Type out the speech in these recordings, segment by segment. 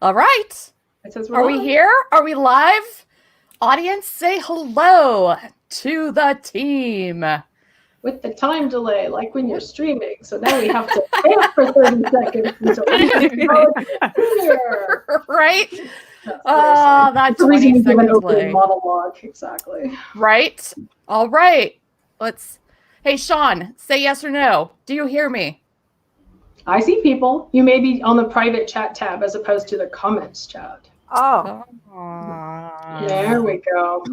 All right. It says Are we here? Are we live? Audience, say hello to the team. With the time delay, like when you're streaming. So now we have to wait for 30 seconds until we can go here. Right? Oh, that 20-second delay. Monologue, exactly. Right? All right. Hey, Sean, say yes or no. Do you hear me? I see people. You may be on the private chat tab as opposed to the comments chat. Oh. There we go.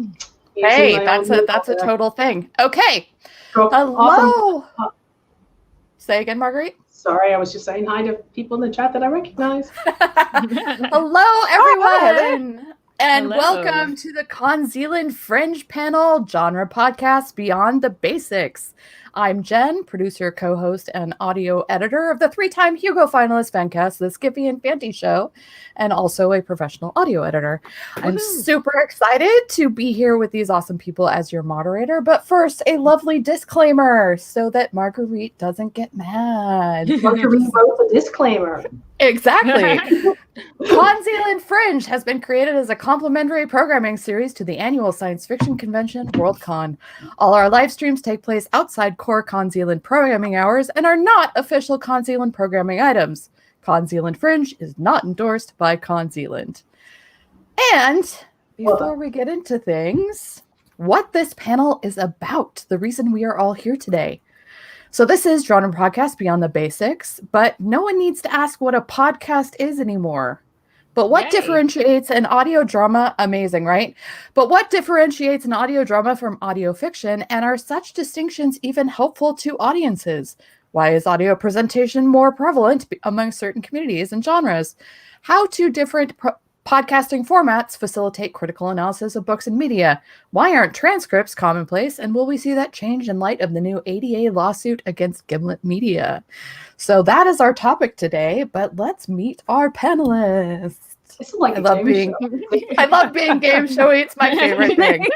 Hey, that's a total thing. Okay. Hello. Awesome. Say again, Marguerite. Sorry, I was just saying hi to people in the chat that I recognize. Hello, everyone. And Hello. Welcome to the CoNZealand Fringe panel genre podcast Beyond the Basics. I'm Jen, producer, co-host, and audio editor of the 3-time Hugo finalist fancast, The Skippy and Fanty Show, and also a professional audio editor. I'm super excited to be here with these awesome people as your moderator, but first, a lovely disclaimer so that Marguerite doesn't get mad. Marguerite wrote the disclaimer. Exactly. CoNZealand Fringe has been created as a complimentary programming series to the annual science fiction convention, Worldcon. All our live streams take place outside core CoNZealand programming hours and are not official CoNZealand programming items. CoNZealand Fringe is not endorsed by CoNZealand. And before we get into things, what this panel is about, the reason we are all here today. So this is Genre Podcast Beyond the Basics, but no one needs to ask what a podcast is anymore. But what differentiates an audio drama? Amazing, right? But what differentiates an audio drama from audio fiction, and are such distinctions even helpful to audiences? Why is audio presentation more prevalent among certain communities and genres? How do different podcasting formats facilitate critical analysis of books and media? Why aren't transcripts commonplace? And will we see that change in light of the new ADA lawsuit against Gimlet Media? So that is our topic today, but let's meet our panelists. It's like I love being game showy. It's my favorite thing.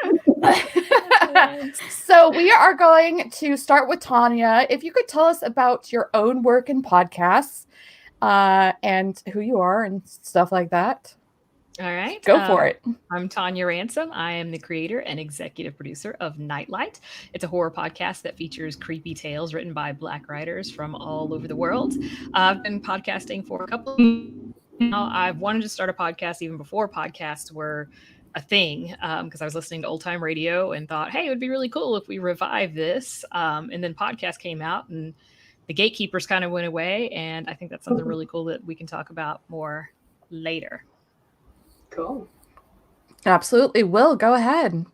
So we are going to start with Tonia. If you could tell us about your own work in podcasts and who you are and stuff like that. All right. Go for it. I'm Tonia Ransom. I am the creator and executive producer of Nightlight. It's a horror podcast that features creepy tales written by Black writers from all over the world. I've been podcasting for a couple of years now. I've wanted to start a podcast even before podcasts were a thing, because I was listening to old time radio and thought, hey, it would be really cool if we revive this. And then podcast came out and the gatekeepers kind of went away. And I think that's something really cool that we can talk about more later. Cool. Absolutely. Will, go ahead.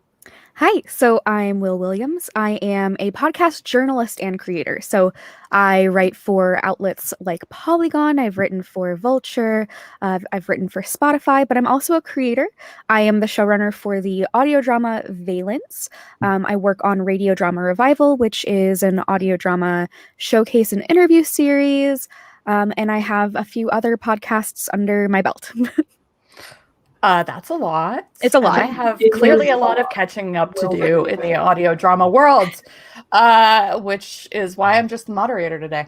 Hi, so I'm Wil Williams. I am a podcast journalist and creator. So I write for outlets like Polygon. I've written for Vulture. I've written for Spotify, but I'm also a creator. I am the showrunner for the audio drama Valence. I work on Radio Drama Revival, which is an audio drama showcase and interview series. And I have a few other podcasts under my belt. That's a lot. It's a lot. I have clearly a lot of catching up to do in the audio drama world, which is why I'm just the moderator today.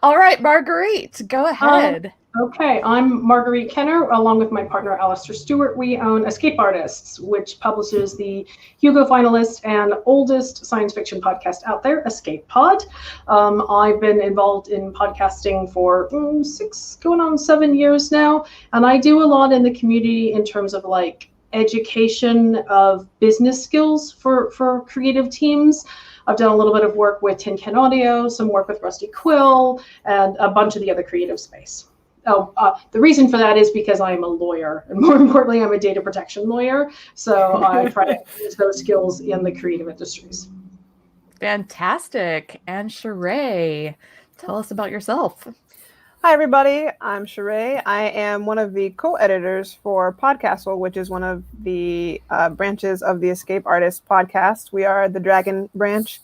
All right, Marguerite, go ahead. Okay, I'm Marguerite Kenner, along with my partner Alistair Stewart. We own Escape Artists, which publishes the Hugo finalist and oldest science fiction podcast out there, Escape Pod. I've been involved in podcasting for 6 going on 7 years now, and I do a lot in the community in terms of like education of business skills for creative teams. I've done a little bit of work with Tin Can Audio, some work with Rusty Quill, and a bunch of the other creative space. The reason for that is because I am a lawyer, and more importantly, I'm a data protection lawyer. So I try to use those skills in the creative industries. Fantastic. And Sheree, tell us about yourself. Hi, everybody. I'm Sheree. I am one of the co-editors for Podcastle, which is one of the branches of the Escape Artists podcast. We are the Dragon branch.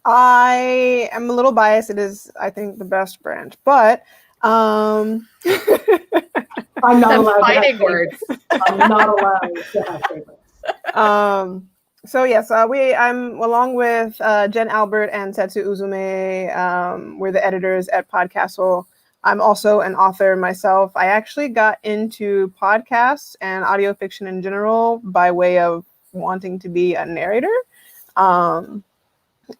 I am a little biased. It is, I think, the best branch, but I'm not allowed fighting words. I'm not allowed to have favorites. So yes, I'm along with Jen Albert and Setsu Uzume. We're the editors at Podcastle. I'm also an author myself. I actually got into podcasts and audio fiction in general by way of wanting to be a narrator, and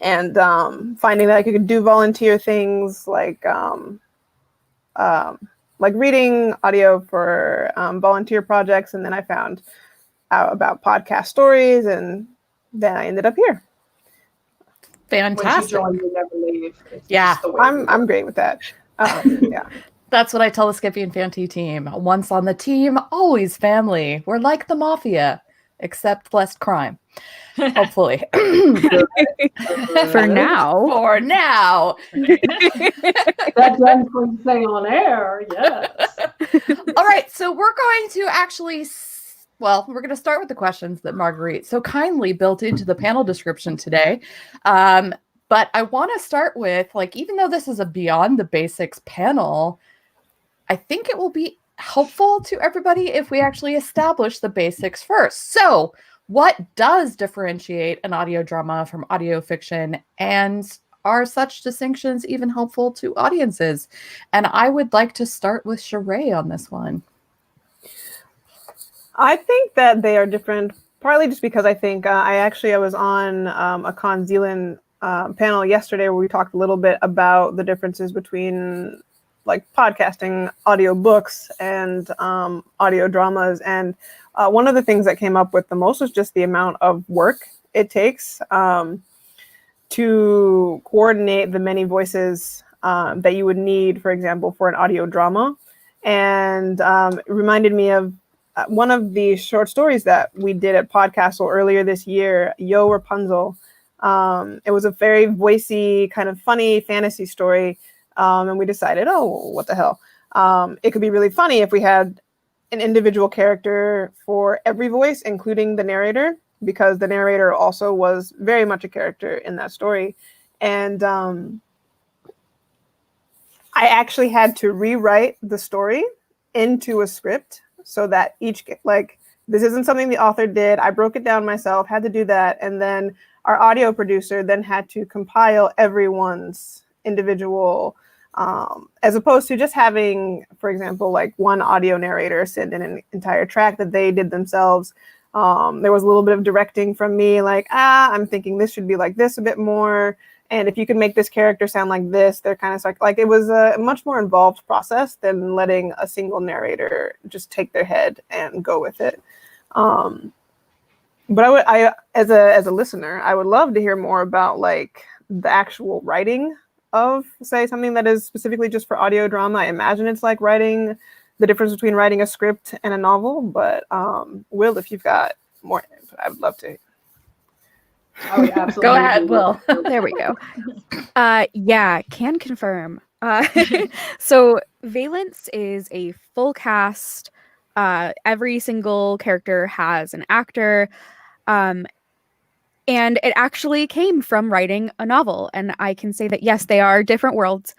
finding that I could do volunteer things like reading audio for volunteer projects, and then I found out about podcast stories, and then I ended up here. Fantastic. Once you join, you never leave. It's Yeah. just the way I'm great with that. Yeah. That's what I tell the Skippy and Fanty team. Once on the team, always family. We're like the mafia, except less crime. Hopefully. For now. For now. That Jen's going to say on air, yes. All right, so we're going to actually, we're going to start with the questions that Marguerite so kindly built into the panel description today. But I want to start with, even though this is a Beyond the Basics panel, I think it will be helpful to everybody if we actually establish the basics first. So, what does differentiate an audio drama from audio fiction, and are such distinctions even helpful to audiences? And I would like to start with Sheree on this one. I think that they are different, partly just because I think I was on a CoNZealand panel yesterday where we talked a little bit about the differences between podcasting audio books and audio dramas. And one of the things that came up with the most was just the amount of work it takes to coordinate the many voices that you would need, for example, for an audio drama. And it reminded me of one of the short stories that we did at Podcastle earlier this year, Yo Rapunzel. It was a very voicey, kind of funny fantasy story. And we decided, what the hell? It could be really funny if we had an individual character for every voice, including the narrator, because the narrator also was very much a character in that story. And I actually had to rewrite the story into a script so that this isn't something the author did. I broke it down myself, had to do that. And then our audio producer then had to compile everyone's individual, as opposed to just having, for example, one audio narrator send in an entire track that they did themselves. There was a little bit of directing from me, I'm thinking this should be like this a bit more. And if you could make this character sound like this, they're kind of it was a much more involved process than letting a single narrator just take their head and go with it. But as a listener, I would love to hear more about the actual writing of, say, something that is specifically just for audio drama. I imagine it's like writing, the difference between writing a script and a novel. But Will, if you've got more, I would love to. Oh, yeah, absolutely. Go ahead, Will. There we go. Yeah, can confirm. So Valence is a full cast. Every single character has an actor. And it actually came from writing a novel. And I can say that, yes, they are different worlds.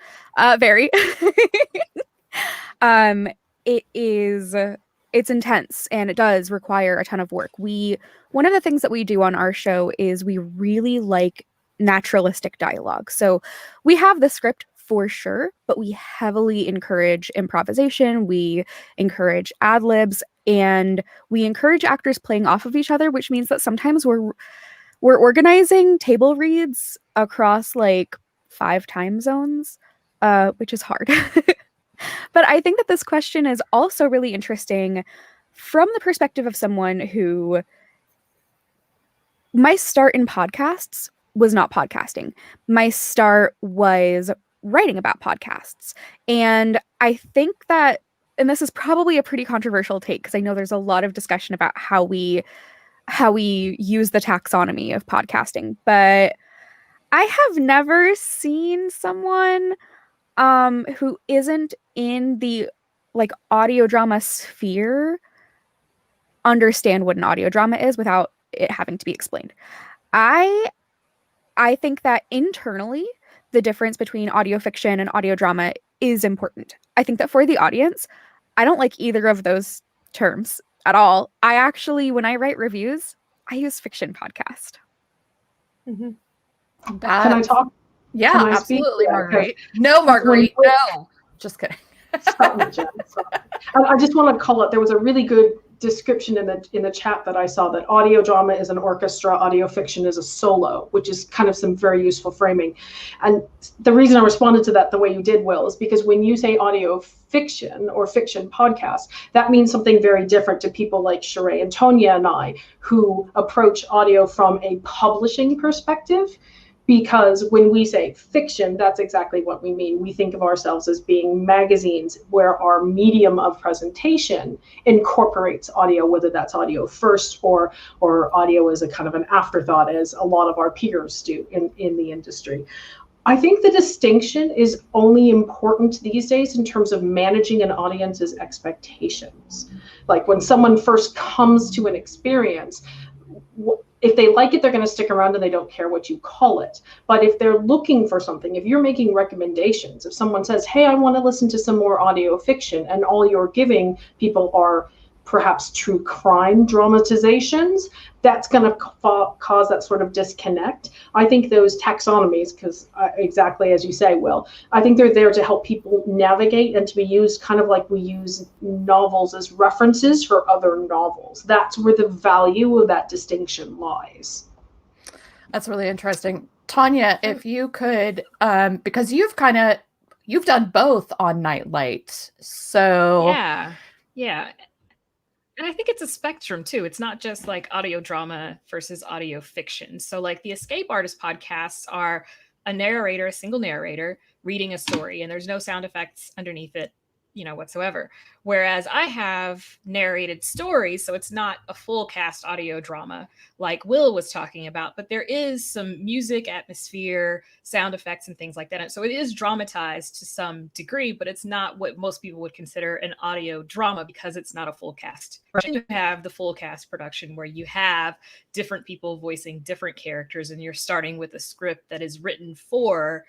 Very. It's intense, and it does require a ton of work. One of the things that we do on our show is we really like naturalistic dialogue. So we have the script for sure, but we heavily encourage improvisation. We encourage ad libs, and we encourage actors playing off of each other, which means that sometimes we're organizing table reads across 5 time zones, which is hard. But I think that this question is also really interesting from the perspective of someone who, my start in podcasts was not podcasting. My start was writing about podcasts. And I think that, and this is probably a pretty controversial take, because I know there's a lot of discussion about how we use the taxonomy of podcasting, but I have never seen someone who isn't in the audio drama sphere understand what an audio drama is without it having to be explained. I think that internally the difference between audio fiction and audio drama is important. I think that for the audience, I don't like either of those terms at all. I actually, when I write reviews, I use fiction podcast. Can I talk? Yeah, Can I speak? absolutely, Yeah, Marguerite. No, Marguerite, no. Just kidding. Stop me, Jen. Stop. I just want to call it. There was a really good description in the chat that I saw that audio drama is an orchestra, audio fiction is a solo, which is kind of some very useful framing. And the reason I responded to that the way you did, Will, is because when you say audio fiction or fiction podcast, that means something very different to people like Sheree and Tonia and I, who approach audio from a publishing perspective. Because when we say fiction, that's exactly what we mean. We think of ourselves as being magazines where our medium of presentation incorporates audio, whether that's audio first or audio as a kind of an afterthought, as a lot of our peers do in the industry. I think the distinction is only important these days in terms of managing an audience's expectations. Like when someone first comes to an experience, if they like it, they're going to stick around and they don't care what you call it. But if they're looking for something, if you're making recommendations, if someone says, hey, I want to listen to some more audio fiction, and all you're giving people are perhaps true crime dramatizations, that's going to cause that sort of disconnect. I think those taxonomies, because exactly as you say, Will, I think they're there to help people navigate and to be used kind of like we use novels as references for other novels. That's where the value of that distinction lies. That's really interesting. Tonia, if you could, because you've done both on Nightlight. So yeah. And I think it's a spectrum too. It's not just like audio drama versus audio fiction. So like the Escape Artist podcasts are a narrator, a single narrator reading a story, and there's no sound effects underneath it, whatsoever. Whereas I have narrated stories, so it's not a full cast audio drama like Will was talking about, but there is some music, atmosphere, sound effects, and things like that. And so it is dramatized to some degree, but it's not what most people would consider an audio drama because it's not a full cast. You have the full cast production where you have different people voicing different characters, and you're starting with a script that is written for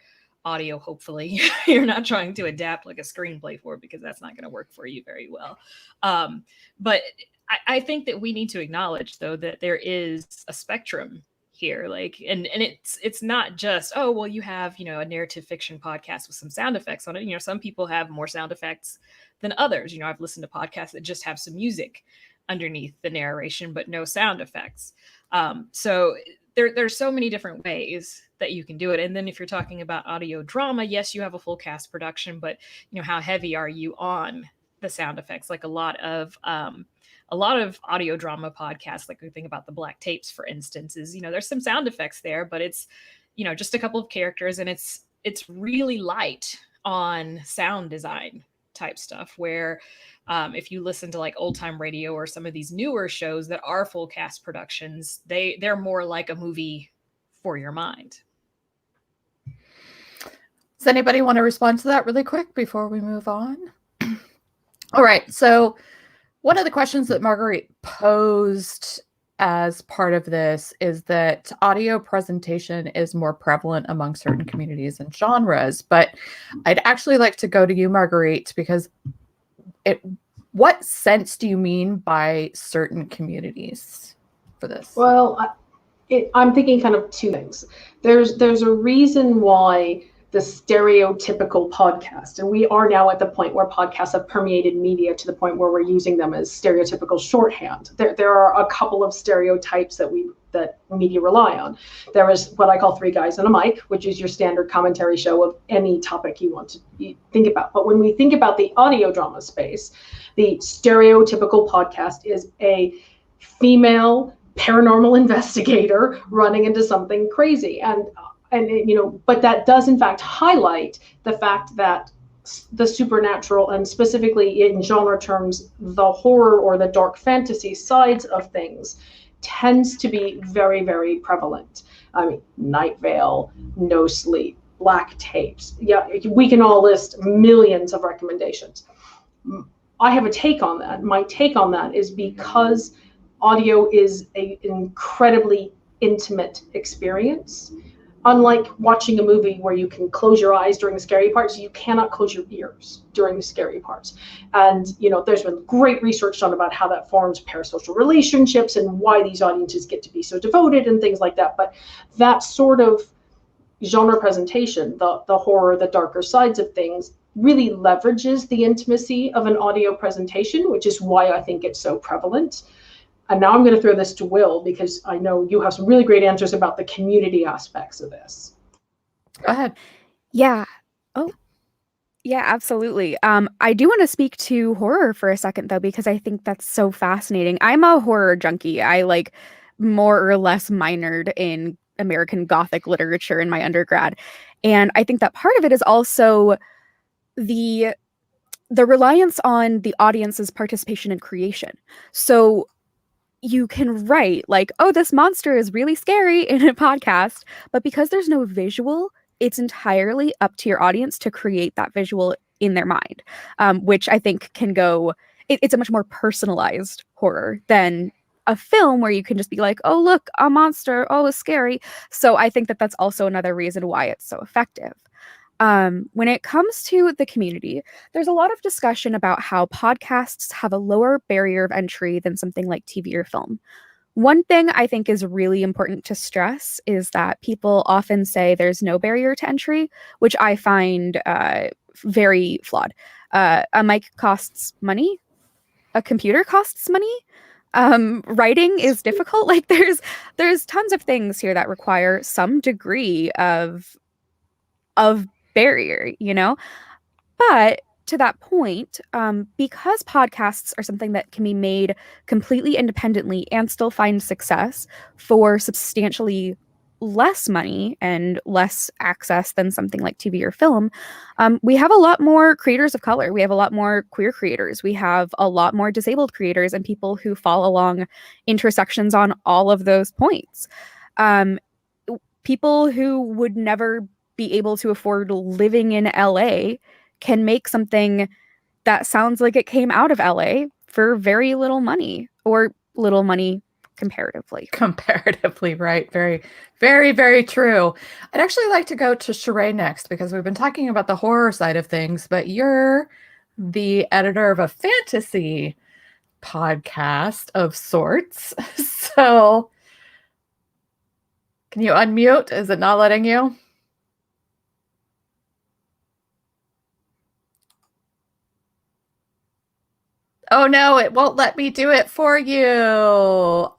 audio. Hopefully you're not trying to adapt like a screenplay for it, because that's not going to work for you very well. But I think that we need to acknowledge though that there is a spectrum here, like, and it's not just, oh, well, you have, a narrative fiction podcast with some sound effects on it. Some people have more sound effects than others. I've listened to podcasts that just have some music underneath the narration, but no sound effects. So there's so many different ways that you can do it. And then if you're talking about audio drama, yes, you have a full cast production, but how heavy are you on the sound effects? Like a lot of audio drama podcasts, like we think about the Black Tapes, for instance, is, there's some sound effects there, but it's, just a couple of characters, and it's really light on sound design type stuff, where if you listen to like Old Time Radio or some of these newer shows that are full cast productions, they're more like a movie for your mind. Does anybody want to respond to that really quick before we move on? All right. So one of the questions that Marguerite posed as part of this is that audio presentation is more prevalent among certain communities and genres. But I'd actually like to go to you, Marguerite, because what sense do you mean by certain communities for this? Well, I'm thinking kind of two things. There's a reason why the stereotypical podcast, and we are now at the point where podcasts have permeated media to the point where we're using them as stereotypical shorthand. There are a couple of stereotypes that media rely on. There is what I call Three Guys and a Mic, which is your standard commentary show of any topic you want to think about. But when we think about the audio drama space, the stereotypical podcast is a female paranormal investigator running into something crazy. And but that does in fact highlight the fact that the supernatural, and specifically in genre terms, the horror or the dark fantasy sides of things, tends to be very, very prevalent. I mean, Night Vale, No Sleep, Black Tapes. Yeah, we can all list millions of recommendations. I have a take on that. My take on that is because audio is an incredibly intimate experience. unlike watching a movie where you can close your eyes during the scary parts, you cannot close your ears during the scary parts. And, there's been great research done about how that forms parasocial relationships and why these audiences get to be so devoted and things like that. But that sort of genre presentation, the horror, the darker sides of things, really leverages the intimacy of an audio presentation, which is why I think it's so prevalent. And now I'm going to throw this to Will, because I know you have some really great answers about the community aspects of this. Go ahead. Yeah. Oh, yeah, absolutely. I do want to speak to horror for a second, though, because I think that's so fascinating. I'm a horror junkie. I more or less minored in American Gothic literature in my undergrad. And I think that part of it is also the reliance on the audience's participation in creation. So you can write oh, this monster is really scary in a podcast, but because there's no visual, it's entirely up to your audience to create that visual in their mind, which I think can go, it's a much more personalized horror than a film where you can just be like, oh, look, a monster, oh, it's scary. So I think that that's also another reason why it's so effective. When it comes to the community, there's a lot of discussion about how podcasts have a lower barrier of entry than something like TV or film. One thing I think is really important to stress is that people often say there's no barrier to entry, which I find very flawed. A mic costs money. A computer costs money. Writing is difficult. There's tons of things here that require some degree of barrier, but to that point, because podcasts are something that can be made completely independently and still find success for substantially less money and less access than something like TV or film, we have a lot more creators of color. We have a lot more queer creators. We have a lot more disabled creators and people who fall along intersections on all of those points. People who would never be able to afford living in LA can make something that sounds like it came out of LA for very little money, or little money comparatively. Comparatively, right. Very, very, very true. I'd actually like to go to Sheree next, because we've been talking about the horror side of things, but you're the editor of a fantasy podcast of sorts. So can you unmute? Is it not letting you? Oh no, it won't let me do it for you. Oh,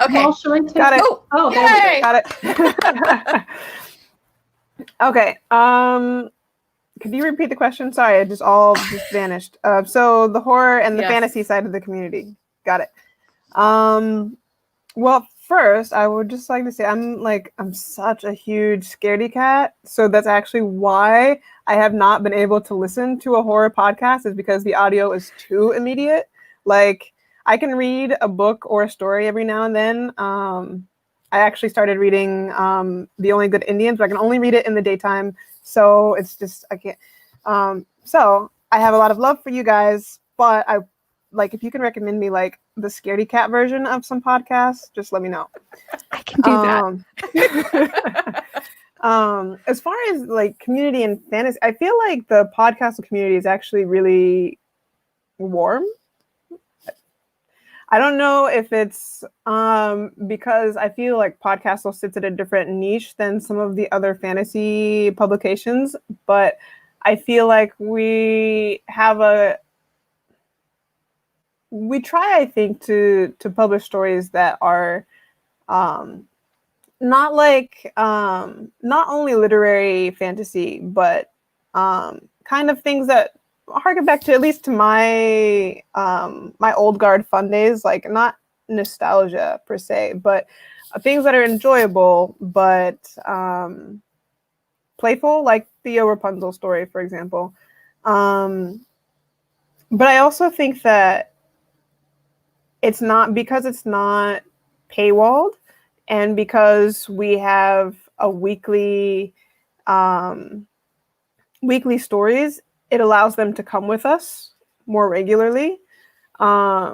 okay. Well, should I take Got it. Oh, yay! Got it. Okay. Could you repeat the question? Sorry, it just vanished. So the horror and the fantasy side of the community. Got it. Well, first, I would just like to say I'm such a huge scaredy cat. So that's actually why I have not been able to listen to a horror podcast, is because the audio is too immediate. I can read a book or a story every now and then. I actually started reading The Only Good Indians, but I can only read it in the daytime. So it's just, I can't. So I have a lot of love for you guys, but if you can recommend me the scaredy cat version of some podcasts, just let me know. I can do that. As far as community and fantasy, I feel like the podcast community is actually really warm. I don't know if it's because I feel like Podcastle sits at a different niche than some of the other fantasy publications, but I feel like we try, I think, to publish stories that are not only literary fantasy, but kind of things that harken back to, at least to my my old guard fun days, not nostalgia per se, but things that are enjoyable but playful, like the Rapunzel story, for example. But I also think that it's not paywalled, and because we have a weekly stories, it allows them to come with us more regularly. I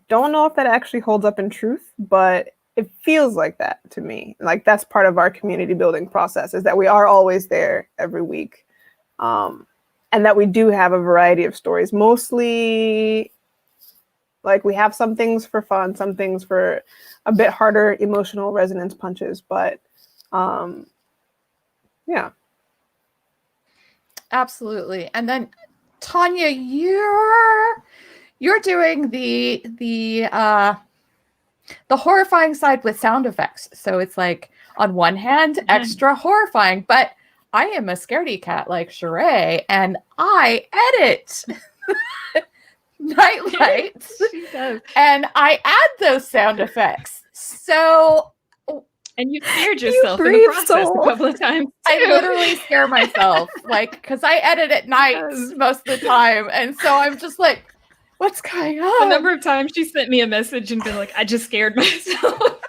don't know if that actually holds up in truth, but it feels like that to me. Like that's part of our community building process, is that we are always there every week. And that we do have a variety of stories, mostly like we have some things for fun, some things for a bit harder emotional resonance punches, but yeah. Absolutely. And then Tonia, you're doing the horrifying side with sound effects. So it's like on one hand, extra horrifying, but I am a scaredy cat like Sheree, and I edit Nightlight, She does. and I add those sound effects. So And you scared yourself in the brave process soul. a couple of times. I too. literally scare myself, like, because I edit at night Yes. most of the time, and so I'm just like, what's going The on? number of times she sent me a message and been like, I just scared myself.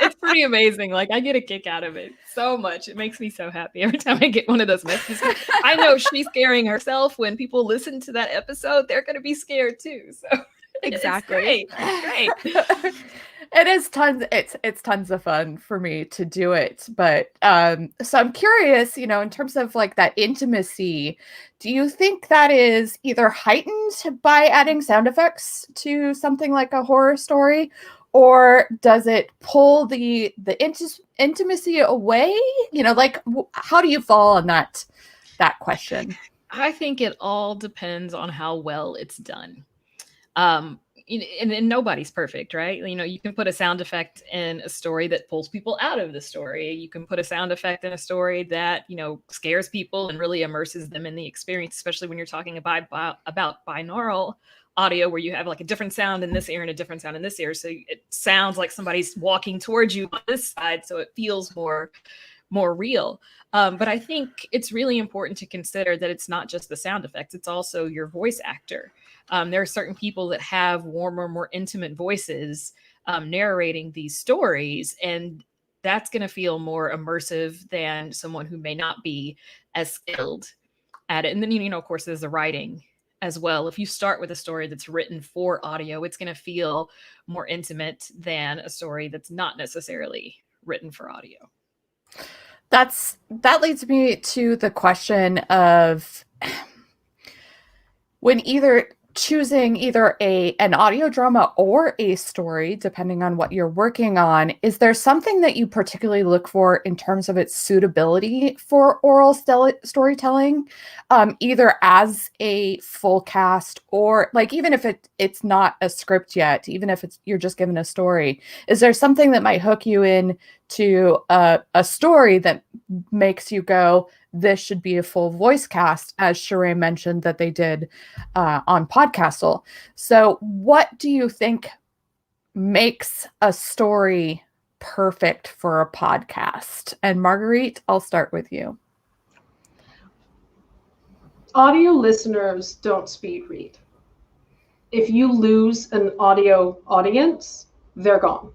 It's pretty amazing. Like, I get a kick out of it so much. It makes me so happy every time I get one of those messages. I know she's scaring herself. When people listen to that episode, they're going to be scared too. So Exactly. It's great. It is tons. It's tons of fun for me to do it. But so I'm curious, in terms of like that intimacy, do you think that is either heightened by adding sound effects to something like a horror story, or does it pull the intimacy away? Like how do you fall on that question? I think it all depends on how well it's done. And nobody's perfect, right? You can put a sound effect in a story that pulls people out of the story. You can put a sound effect in a story that, scares people and really immerses them in the experience, especially when you're talking about binaural audio, where you have like a different sound in this ear and a different sound in this ear. So it sounds like somebody's walking towards you on this side, so it feels more real. But I think it's really important to consider that it's not just the sound effects, it's also your voice actor. There are certain people that have warmer, more intimate voices narrating these stories, and that's going to feel more immersive than someone who may not be as skilled at it. And then, of course, there's the writing as well. If you start with a story that's written for audio, it's going to feel more intimate than a story that's not necessarily written for audio. That leads me to the question of when choosing either an audio drama or a story, depending on what you're working on, is there something that you particularly look for in terms of its suitability for oral storytelling, either as a full cast or like even if it's not a script yet, even if you're just given a story? Is there something that might hook you in to a story that makes you go, this should be a full voice cast, as Sheree mentioned that they did on Podcastle? So what do you think makes a story perfect for a podcast? And Marguerite, I'll start with you. Audio listeners don't speed read. If you lose an audio audience, they're gone.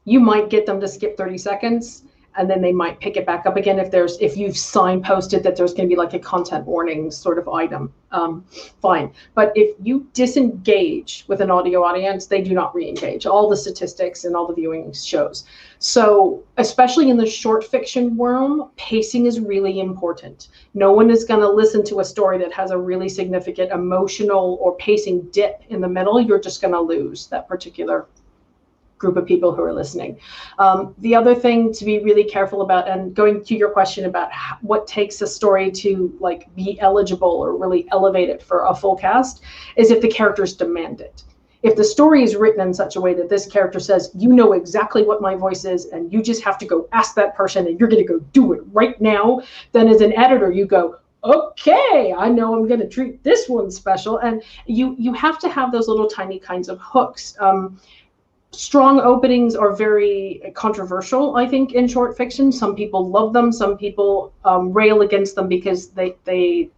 You might get them to skip 30 seconds, and then they might pick it back up again if you've signposted that there's going to be like a content warning sort of item. Fine. But if you disengage with an audio audience, they do not re-engage. All the statistics and all the viewing shows. So especially in the short fiction realm, pacing is really important. No one is going to listen to a story that has a really significant emotional or pacing dip in the middle. You're just going to lose that particular group of people who are listening. The other thing to be really careful about, and going to your question about what takes a story to like be eligible or really elevate it for a full cast, is if the characters demand it. If the story is written in such a way that this character says, you know exactly what my voice is, and you just have to go ask that person and you're going to go do it right now, then as an editor, you go, okay, I know I'm going to treat this one special. And you have to have those little tiny kinds of hooks. Strong openings are very controversial, I think, in short fiction. Some people love them. Some people rail against them because they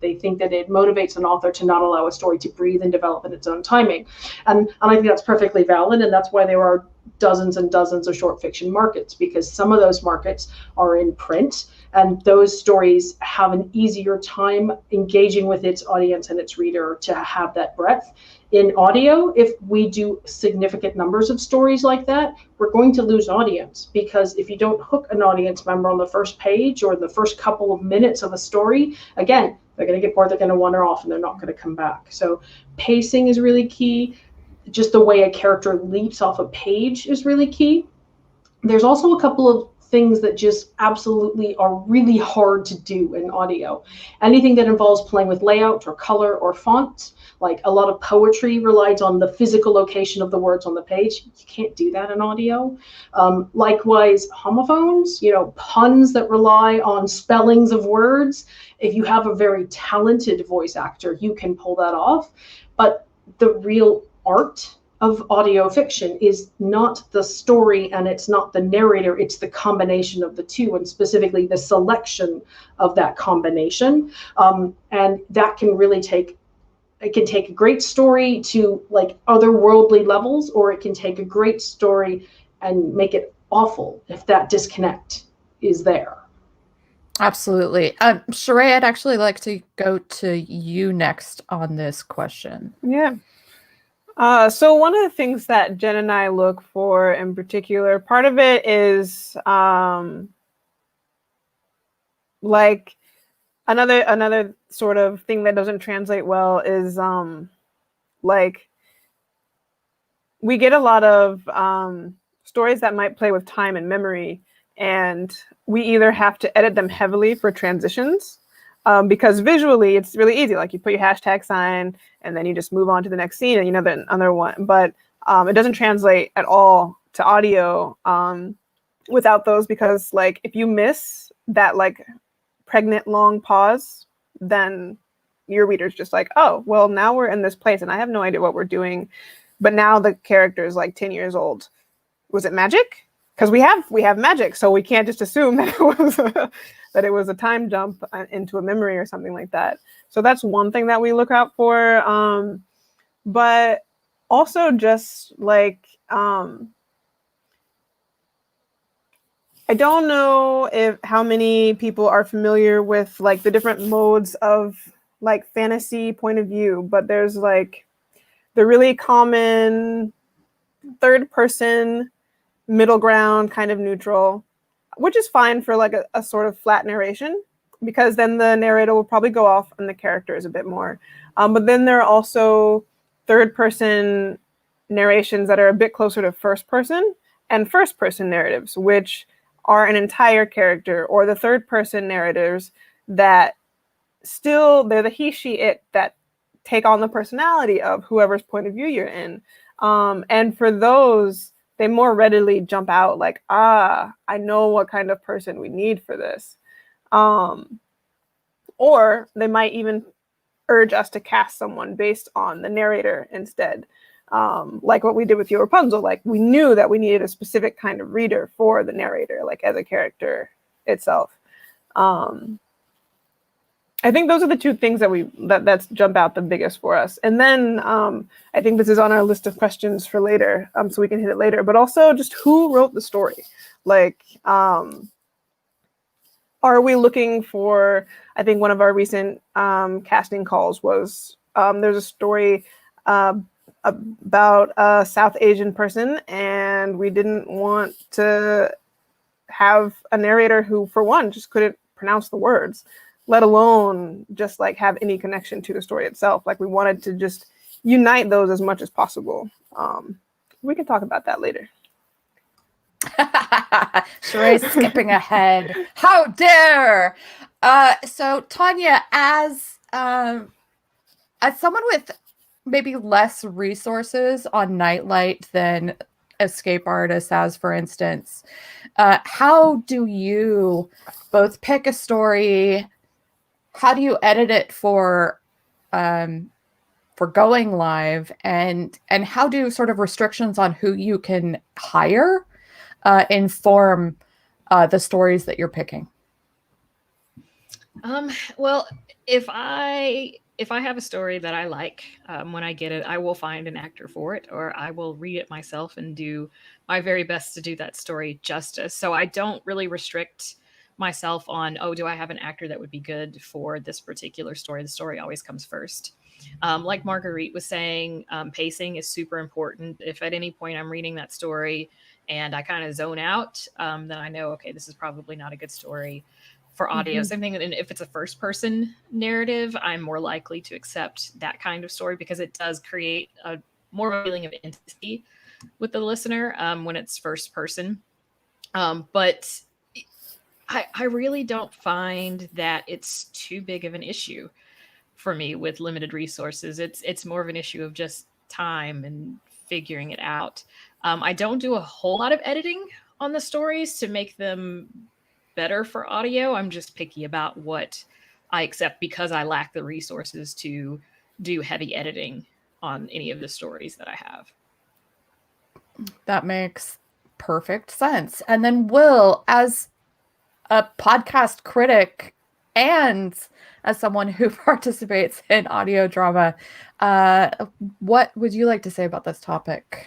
think that it motivates an author to not allow a story to breathe and develop in its own timing. And I think that's perfectly valid, and that's why there are dozens and dozens of short fiction markets, because some of those markets are in print, and those stories have an easier time engaging with its audience and its reader to have that breadth. In audio, if we do significant numbers of stories like that, we're going to lose audience, because if you don't hook an audience member on the first page or the first couple of minutes of a story, again, they're going to get bored, they're going to wander off, and they're not going to come back. So pacing is really key. Just the way a character leaps off a page is really key. There's also a couple of things that just absolutely are really hard to do in audio. Anything that involves playing with layout or color or font, like a lot of poetry relies on the physical location of the words on the page. You can't do that in audio. Likewise, homophones, puns that rely on spellings of words. If you have a very talented voice actor, you can pull that off. But the real art of audio fiction is not the story, and it's not the narrator, it's the combination of the two, and specifically the selection of that combination. And that can really take a great story to like otherworldly levels, or it can take a great story and make it awful if that disconnect is there. Absolutely. Sheree, I'd actually like to go to you next on this question. Yeah. So one of the things that Jen and I look for in particular, part of it is like another sort of thing that doesn't translate well is like we get a lot of stories that might play with time and memory, and we either have to edit them heavily for transitions, because visually it's really easy. Like you put your hashtag sign and then you just move on to the next scene and the other one. But it doesn't translate at all to audio without those, because like if you miss that like pregnant long pause, then your reader's just like, oh, well, now we're in this place and I have no idea what we're doing. But now the character is like 10 years old. Was it magic? Because we have magic, so we can't just assume that it was a time jump into a memory or something like that. So that's one thing that we look out for. But also just like I don't know how many people are familiar with like the different modes of like fantasy point of view, but there's like the really common third person, middle ground, kind of neutral, which is fine for like a sort of flat narration, because then the narrator will probably go off on the characters a bit more. But then there are also third person narrations that are a bit closer to first person, and first person narratives, which are an entire character, or the third person narrators that still, they're the he, she, it that take on the personality of whoever's point of view you're in. And for those, they more readily jump out like, I know what kind of person we need for this. Or they might even urge us to cast someone based on the narrator instead. Like what we did with Your Rapunzel, like we knew that we needed a specific kind of reader for the narrator, like as a character itself. I think those are the two things that jump out the biggest for us. And then I think this is on our list of questions for later, so we can hit it later. But also just who wrote the story? Like, are we looking for, I think one of our recent casting calls was, there's a story about a South Asian person, and we didn't want to have a narrator who, for one, just couldn't pronounce the words, let alone just like have any connection to the story itself. Like we wanted to just unite those as much as possible. We can talk about that later. Sheree's skipping ahead. How dare! So Tonia, as someone with maybe less resources on Nightlight than escape artists, as for instance, how do you both pick a story? How do you edit it for going live, and how do sort of restrictions on who you can hire inform the stories that you're picking? Well, if I have a story that I like, when I get it, I will find an actor for it, or I will read it myself and do my very best to do that story justice. So I don't really restrict myself on, oh, do I have an actor that would be good for this particular story? The story always comes first. Like Marguerite was saying, pacing is super important. If at any point I'm reading that story and I kind of zone out, then I know, okay, this is probably not a good story for audio. Same thing, and if it's a first person narrative, I'm more likely to accept that kind of story because it does create a more of a feeling of intimacy with the listener when it's first person. But I really don't find that it's too big of an issue for me with limited resources. It's more of an issue of just time and figuring it out. I don't do a whole lot of editing on the stories to make them better for audio. I'm just picky about what I accept because I lack the resources to do heavy editing on any of the stories that I have. That makes perfect sense. And then Will, as a podcast critic and as someone who participates in audio drama, what would you like to say about this topic?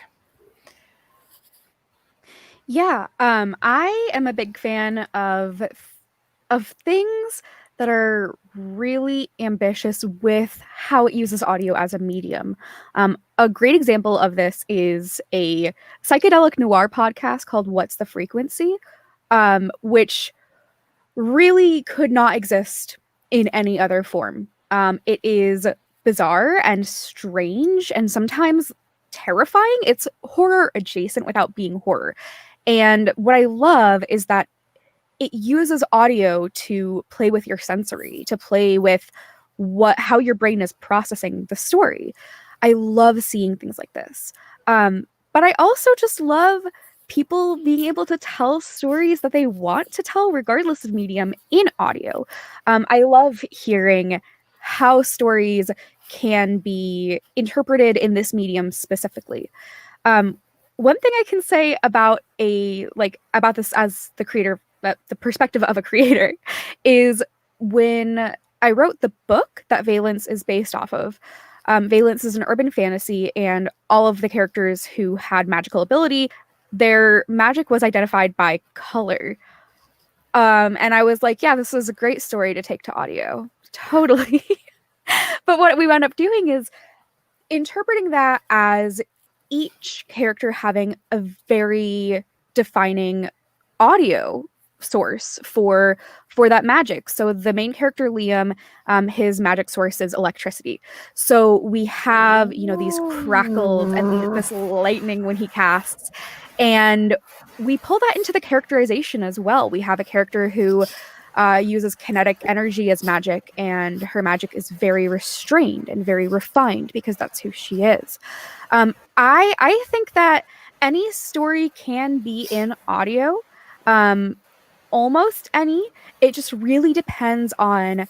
Yeah, I am a big fan of things that are really ambitious with how it uses audio as a medium. A great example of this is a psychedelic noir podcast called What's the Frequency, which really could not exist in any other form. It is bizarre and strange and sometimes terrifying. It's horror adjacent without being horror. And what I love is that it uses audio to play with your sensory, to play with how your brain is processing the story. I love seeing things like this. But I also just love people being able to tell stories that they want to tell, regardless of medium, in audio. I love hearing how stories can be interpreted in this medium specifically. One thing I can say about this as the creator, the perspective of a creator, is when I wrote the book that Valence is based off of. Valence is an urban fantasy, and all of the characters who had magical ability, their magic was identified by color. And I was like, yeah, this is a great story to take to audio. Totally. But what we wound up doing is interpreting that as each character having a very defining audio source for that magic. So the main character Liam, his magic source is electricity. So we have, these crackles and this lightning when he casts, and we pull that into the characterization as well. We have a character who uses kinetic energy as magic, and her magic is very restrained and very refined because that's who she is. I think that any story can be in audio, almost any. It just really depends on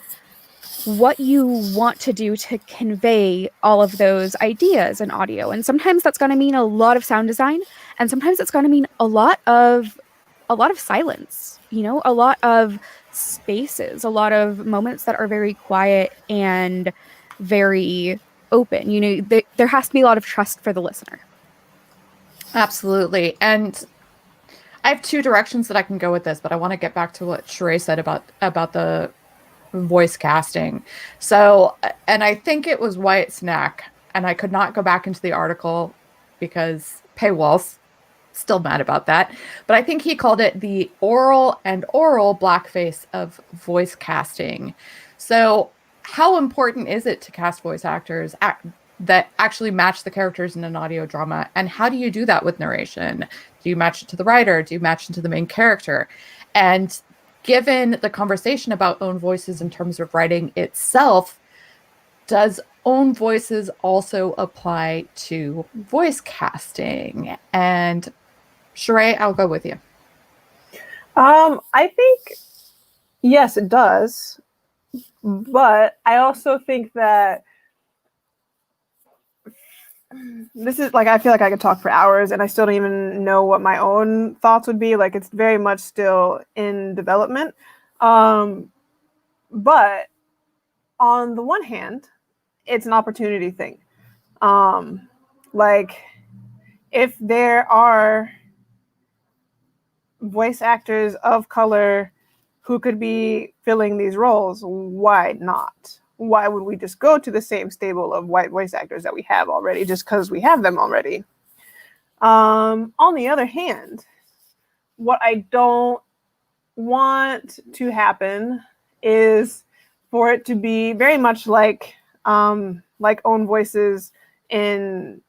what you want to do to convey all of those ideas in audio. And sometimes that's going to mean a lot of sound design, and sometimes it's going to mean a lot of silence, a lot of spaces, a lot of moments that are very quiet and very open. There has to be a lot of trust for the listener. Absolutely. And I have two directions that I can go with this, but I want to get back to what Sheree said about the voice casting. So, and I think it was Wyatt Snack, and I could not go back into the article because paywalls. Still mad about that. But I think he called it the oral blackface of voice casting. So how important is it to cast voice actors that actually match the characters in an audio drama? And how do you do that with narration? Do you match it to the writer? Do you match it to the main character? And given the conversation about own voices in terms of writing itself, does own voices also apply to voice casting? And Sheree, I'll go with you. I think, yes, it does. But I also think that this is I feel like I could talk for hours and I still don't even know what my own thoughts would be. It's very much still in development. But on the one hand, it's an opportunity thing. If there are voice actors of color who could be filling these roles, why not? Why would we just go to the same stable of white voice actors that we have already just because we have them already? On the other hand, what I don't want to happen is for it to be very much like own voices in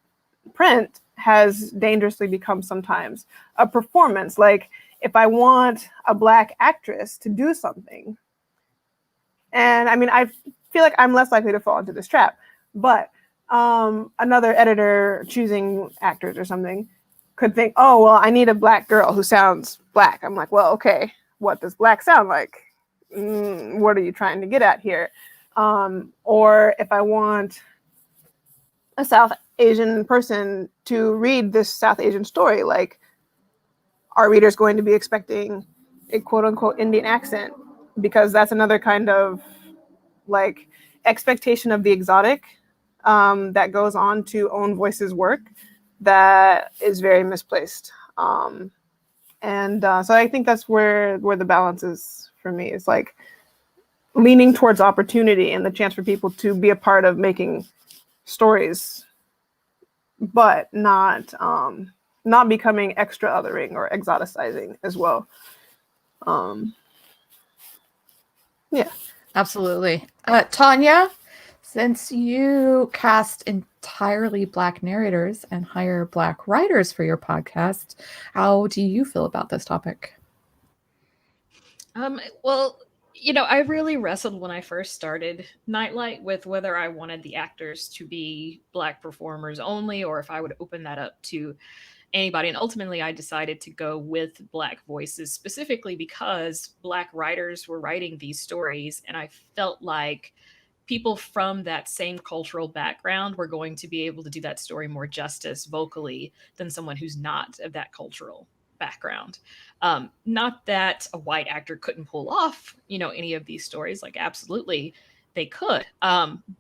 print has dangerously become sometimes a performance. Like if I want a Black actress to do something, and I mean, I feel like I'm less likely to fall into this trap, but another editor choosing actors or something could think, oh, well, I need a Black girl who sounds Black. I'm like, well, okay, what does Black sound like? What are you trying to get at here? Or if I want a South Asian person to read this South Asian story, like, are readers going to be expecting a quote unquote Indian accent? Because that's another kind of like expectation of the exotic that goes on to own voices work that is very misplaced. So I think that's where the balance is for me. It's like leaning towards opportunity and the chance for people to be a part of making stories, but not becoming extra othering or exoticizing as well. Yeah. Absolutely. Tonia, since you cast entirely Black narrators and hire Black writers for your podcast, how do you feel about this topic? Well, I really wrestled when I first started Nightlight with whether I wanted the actors to be Black performers only or if I would open that up to anybody. And ultimately, I decided to go with Black voices specifically because Black writers were writing these stories. And I felt like people from that same cultural background were going to be able to do that story more justice vocally than someone who's not of that cultural background. Not that a white actor couldn't pull off, any of these stories. Like, absolutely, they could.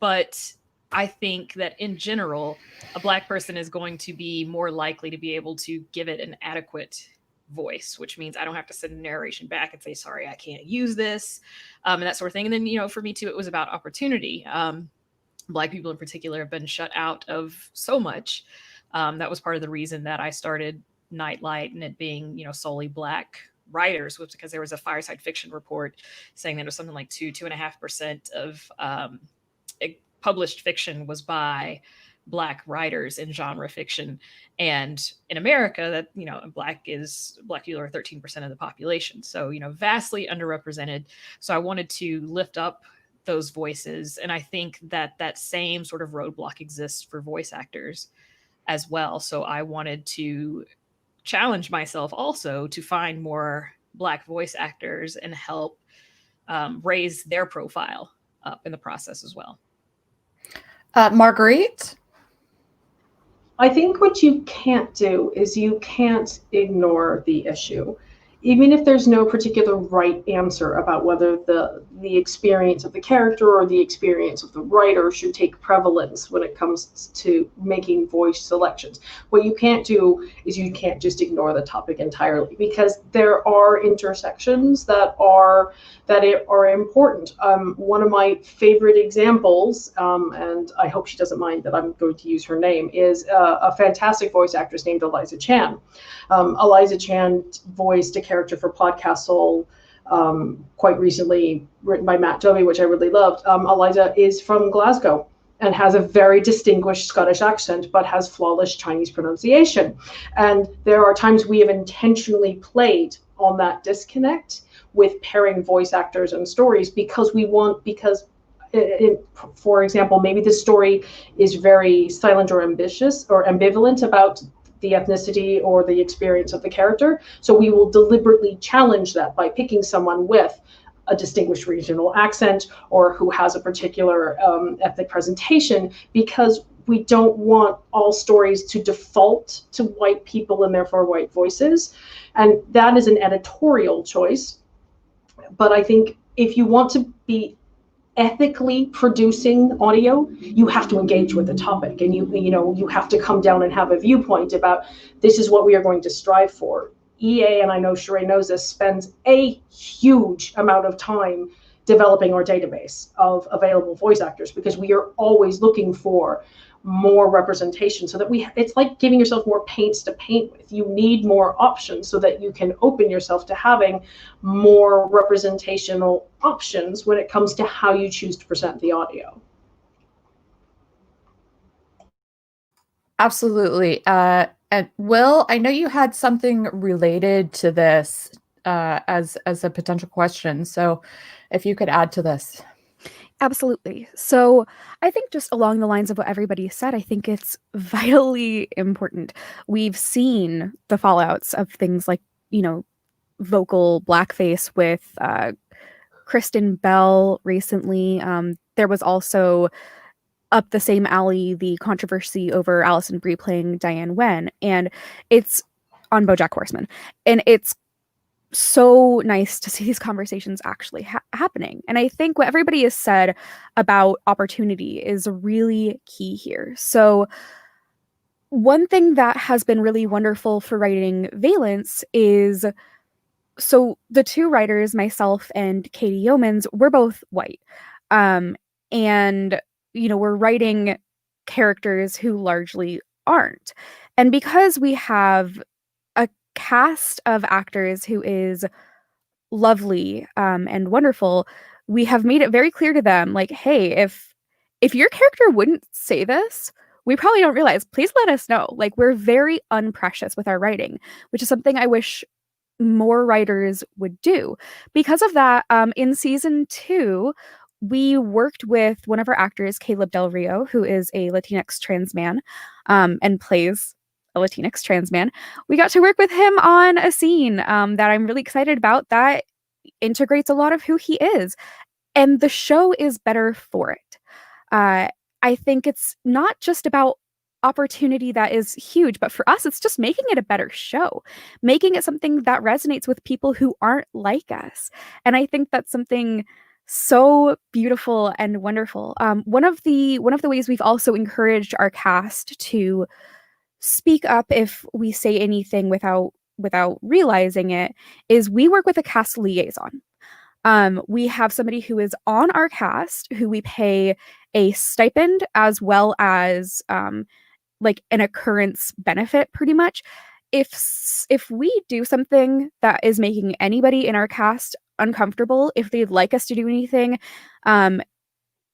But I think that in general, a Black person is going to be more likely to be able to give it an adequate voice, which means I don't have to send a narration back and say, sorry, I can't use this, and that sort of thing. And then, for me too, it was about opportunity. Black people in particular have been shut out of so much. That was part of the reason that I started Nightlight and it being, solely Black writers, was because there was a Fireside Fiction report saying that it was something like 2.5% of published fiction was by Black writers in genre fiction. And in America, that, Black people are 13% of the population. So, vastly underrepresented. So I wanted to lift up those voices. And I think that same sort of roadblock exists for voice actors as well. So I wanted to challenge myself also to find more Black voice actors and help raise their profile up in the process as well. Marguerite? I think what you can't do is you can't ignore the issue. Even if there's no particular right answer about whether the experience of the character or the experience of the writer should take prevalence when it comes to making voice selections. What you can't do is you can't just ignore the topic entirely, because there are intersections that are important. One of my favorite examples, and I hope she doesn't mind that I'm going to use her name, is a fantastic voice actress named Eliza Chan. Eliza Chan voiced a character for Podcast Soul quite recently, written by Matt Dobie, which I really loved. Eliza is from Glasgow and has a very distinguished Scottish accent, but has flawless Chinese pronunciation. And there are times we have intentionally played on that disconnect with pairing voice actors and stories because for example, maybe the story is very silent or ambitious or ambivalent about the ethnicity or the experience of the character. So we will deliberately challenge that by picking someone with a distinguished regional accent or who has a particular ethnic presentation, because we don't want all stories to default to white people and therefore white voices. And that is an editorial choice. But I think if you want to be ethically producing audio, you have to engage with the topic, and you have to come down and have a viewpoint about this is what we are going to strive for, EA, and I know Sheree knows this, spends a huge amount of time developing our database of available voice actors, because we are always looking for more representation, so that it's like giving yourself more paints to paint with. You need more options so that you can open yourself to having more representational options when it comes to how you choose to present the audio. Absolutely. And Will, I know you had something related to this as a potential question. So if you could add to this. Absolutely. So I think just along the lines of what everybody said, I think it's vitally important. We've seen the fallouts of things like, vocal blackface with Kristen Bell recently. There was also up the same alley the controversy over Alison Brie playing Diane Wen, and it's on BoJack Horseman. And it's so nice to see these conversations actually happening. And I think what everybody has said about opportunity is really key here. So one thing that has been really wonderful for writing Valence is, so the two writers, myself and Katie Yeomans, we're both white. And, we're writing characters who largely aren't. And because we have a cast of actors who is lovely and wonderful, we have made it very clear to them, like, hey, if your character wouldn't say this, we probably don't realize, please let us know. Like, we're very unprecious with our writing, which is something I wish more writers would do. Because of that, in season 2, we worked with one of our actors, Caleb Del Rio, who is a Latinx trans man and plays a Latinx trans man. We got to work with him on a scene that I'm really excited about that integrates a lot of who he is. And the show is better for it. I think it's not just about opportunity that is huge, but for us, it's just making it a better show, making it something that resonates with people who aren't like us. And I think that's something so beautiful and wonderful. One of the ways we've also encouraged our cast to speak up if we say anything without realizing it is we work with a cast liaison. We have somebody who is on our cast who we pay a stipend as well as like an occurrence benefit, pretty much. If we do something that is making anybody in our cast uncomfortable, if they'd like us to do anything, and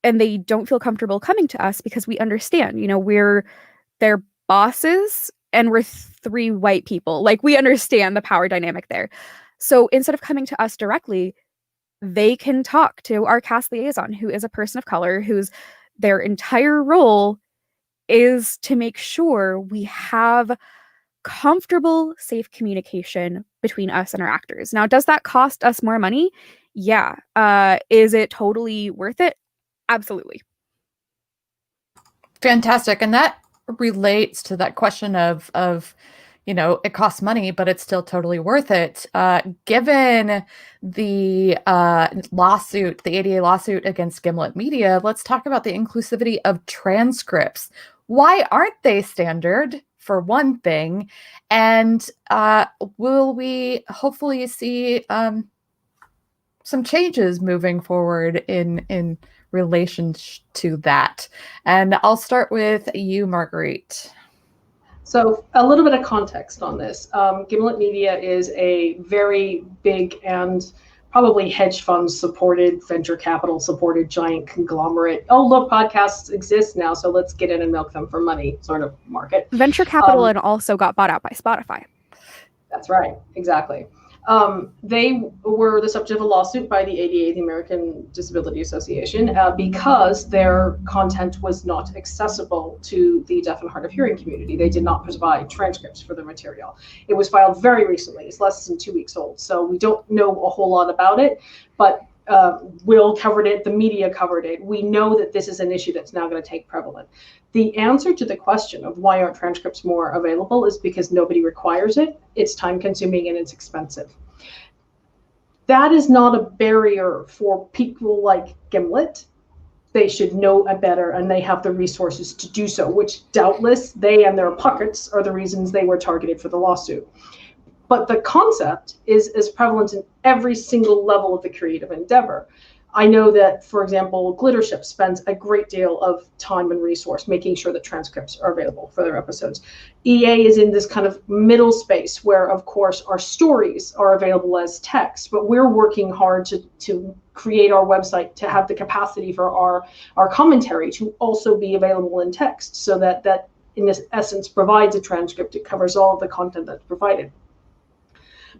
they don't feel comfortable coming to us, because we understand, we're their bosses and we're 3 white people. Like, we understand the power dynamic there. So instead of coming to us directly, they can talk to our cast liaison, who is a person of color, whose their entire role is to make sure we have comfortable, safe communication between us and our actors. Now, does that cost us more money? Yeah. Is it totally worth it? Absolutely. Fantastic. And that relates to that question of it costs money, but it's still totally worth it. Given the lawsuit, the ADA lawsuit against Gimlet Media, let's talk about the inclusivity of transcripts. Why aren't they standard, for one thing? And will we hopefully see some changes moving forward in relation to that? And I'll start with you, Marguerite. So a little bit of context on this. Gimlet Media is a very big and probably hedge fund supported, venture capital supported giant conglomerate. Oh, look, podcasts exist now, so let's get in and milk them for money sort of market. Venture capital and also got bought out by Spotify. That's right, exactly. They were the subject of a lawsuit by the ADA, the American Disability Association, because their content was not accessible to the deaf and hard of hearing community. They did not provide transcripts for the material. It was filed very recently. It's less than 2 weeks old, so we don't know a whole lot about it, but Will covered it, the media covered it. We know that this is an issue that's now going to take prevalent. The answer to the question of why aren't transcripts more available is because nobody requires it. It's time consuming and it's expensive. That is not a barrier for people like Gimlet. They should know better, and they have the resources to do so, which doubtless they and their pockets are the reasons they were targeted for the lawsuit. but the concept is as prevalent in every single level of the creative endeavor. I know that, for example, Glittership spends a great deal of time and resource making sure that transcripts are available for their episodes. EA is in this kind of middle space where, of course, our stories are available as text, but we're working hard to create our website to have the capacity for our commentary to also be available in text, so that in this essence provides a transcript. It covers all of the content that's provided.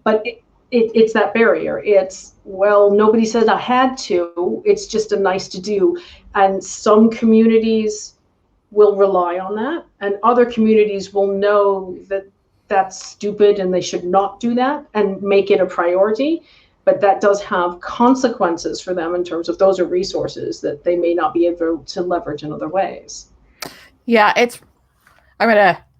But it's that barrier. It's, well, nobody said I had to. It's just a nice to do. And some communities will rely on that, and other communities will know that that's stupid and they should not do that and make it a priority. But that does have consequences for them in terms of those are resources that they may not be able to leverage in other ways. Yeah,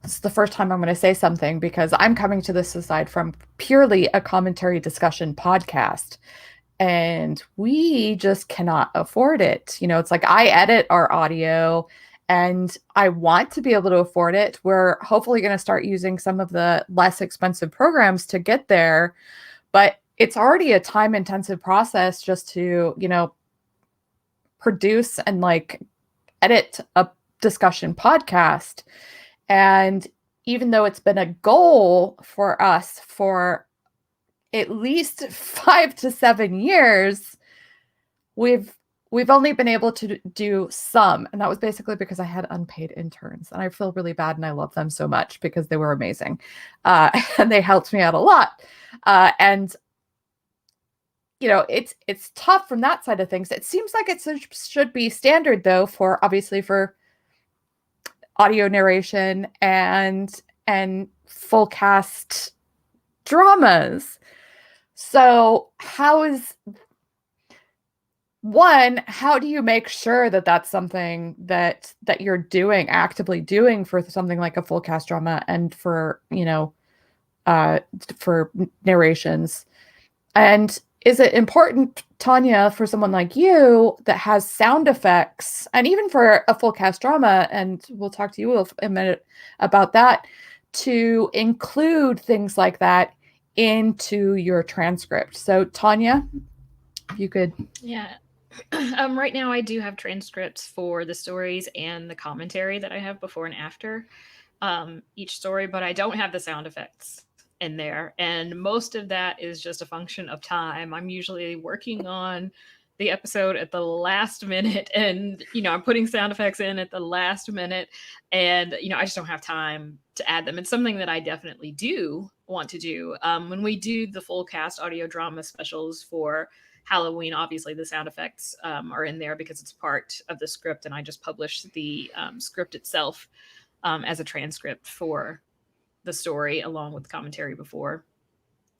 this is the first time I'm going to say something, because I'm coming to this aside from purely a commentary discussion podcast, and we just cannot afford it. It's like I edit our audio and I want to be able to afford it. We're hopefully going to start using some of the less expensive programs to get there, but it's already a time intensive process just to, produce and edit a discussion podcast. And even though it's been a goal for us for at least 5 to 7 years, we've only been able to do some. And that was basically because I had unpaid interns. And I feel really bad, and I love them so much because they were amazing. And they helped me out a lot. And it's tough from that side of things. It seems like it should be standard, though, for audio narration and full cast dramas. So how do you make sure that that's something that you're actively doing for something like a full cast drama and for narrations? And is it important, Tonia, for someone like you that has sound effects, and even for a full cast drama, and we'll talk to you in a minute about that, to include things like that into your transcript? So, Tonia, if you could. Yeah. Right now I do have transcripts for the stories and the commentary that I have before and after each story, but I don't have the sound effects in there. And most of that is just a function of time. I'm usually working on the episode at the last minute, and I'm putting sound effects in at the last minute, and I just don't have time to add them. It's something that I definitely do want to do. When we do the full cast audio drama specials for Halloween, obviously the sound effects are in there because it's part of the script, and I just published the script itself as a transcript for the story along with commentary before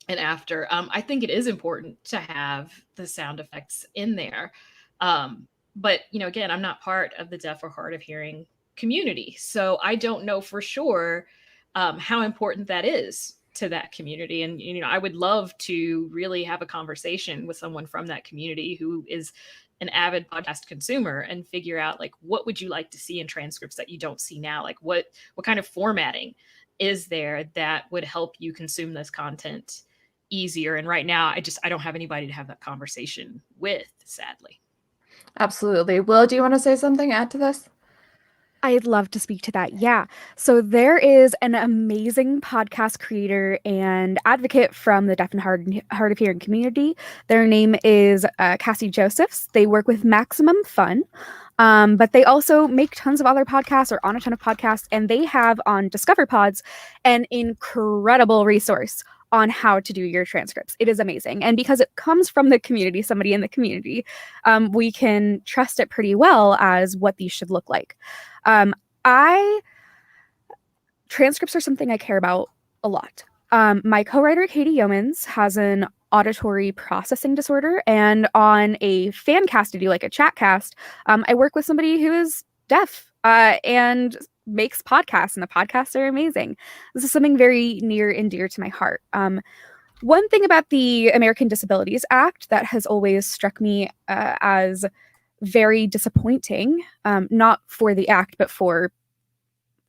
and after. I think it is important to have the sound effects in there. But, again, I'm not part of the deaf or hard of hearing community, so I don't know for sure how important that is to that community. And, I would love to really have a conversation with someone from that community who is an avid podcast consumer and figure out, what would you like to see in transcripts that you don't see now? What kind of formatting is there that would help you consume this content easier? And right now, I don't have anybody to have that conversation with, sadly. Absolutely. Will, do you want to say something, add to this? I'd love to speak to that. Yeah. So there is an amazing podcast creator and advocate from the deaf and hard of hearing community. Their name is Cassie Josephs. They work with Maximum Fun, but they also make tons of other podcasts or on a ton of podcasts. And they have on Discover Pods an incredible resource on how to do your transcripts. It is amazing. And because it comes from the community, somebody in the community, we can trust it pretty well as what these should look like. Transcripts are something I care about a lot. My co-writer, Katie Yeomans, has an auditory processing disorder, and on a fan cast to do like a chat cast, I work with somebody who is deaf and makes podcasts, and the podcasts are amazing. This is something very near and dear to my heart. One thing about the American Disabilities Act that has always struck me as very disappointing, not for the act, but for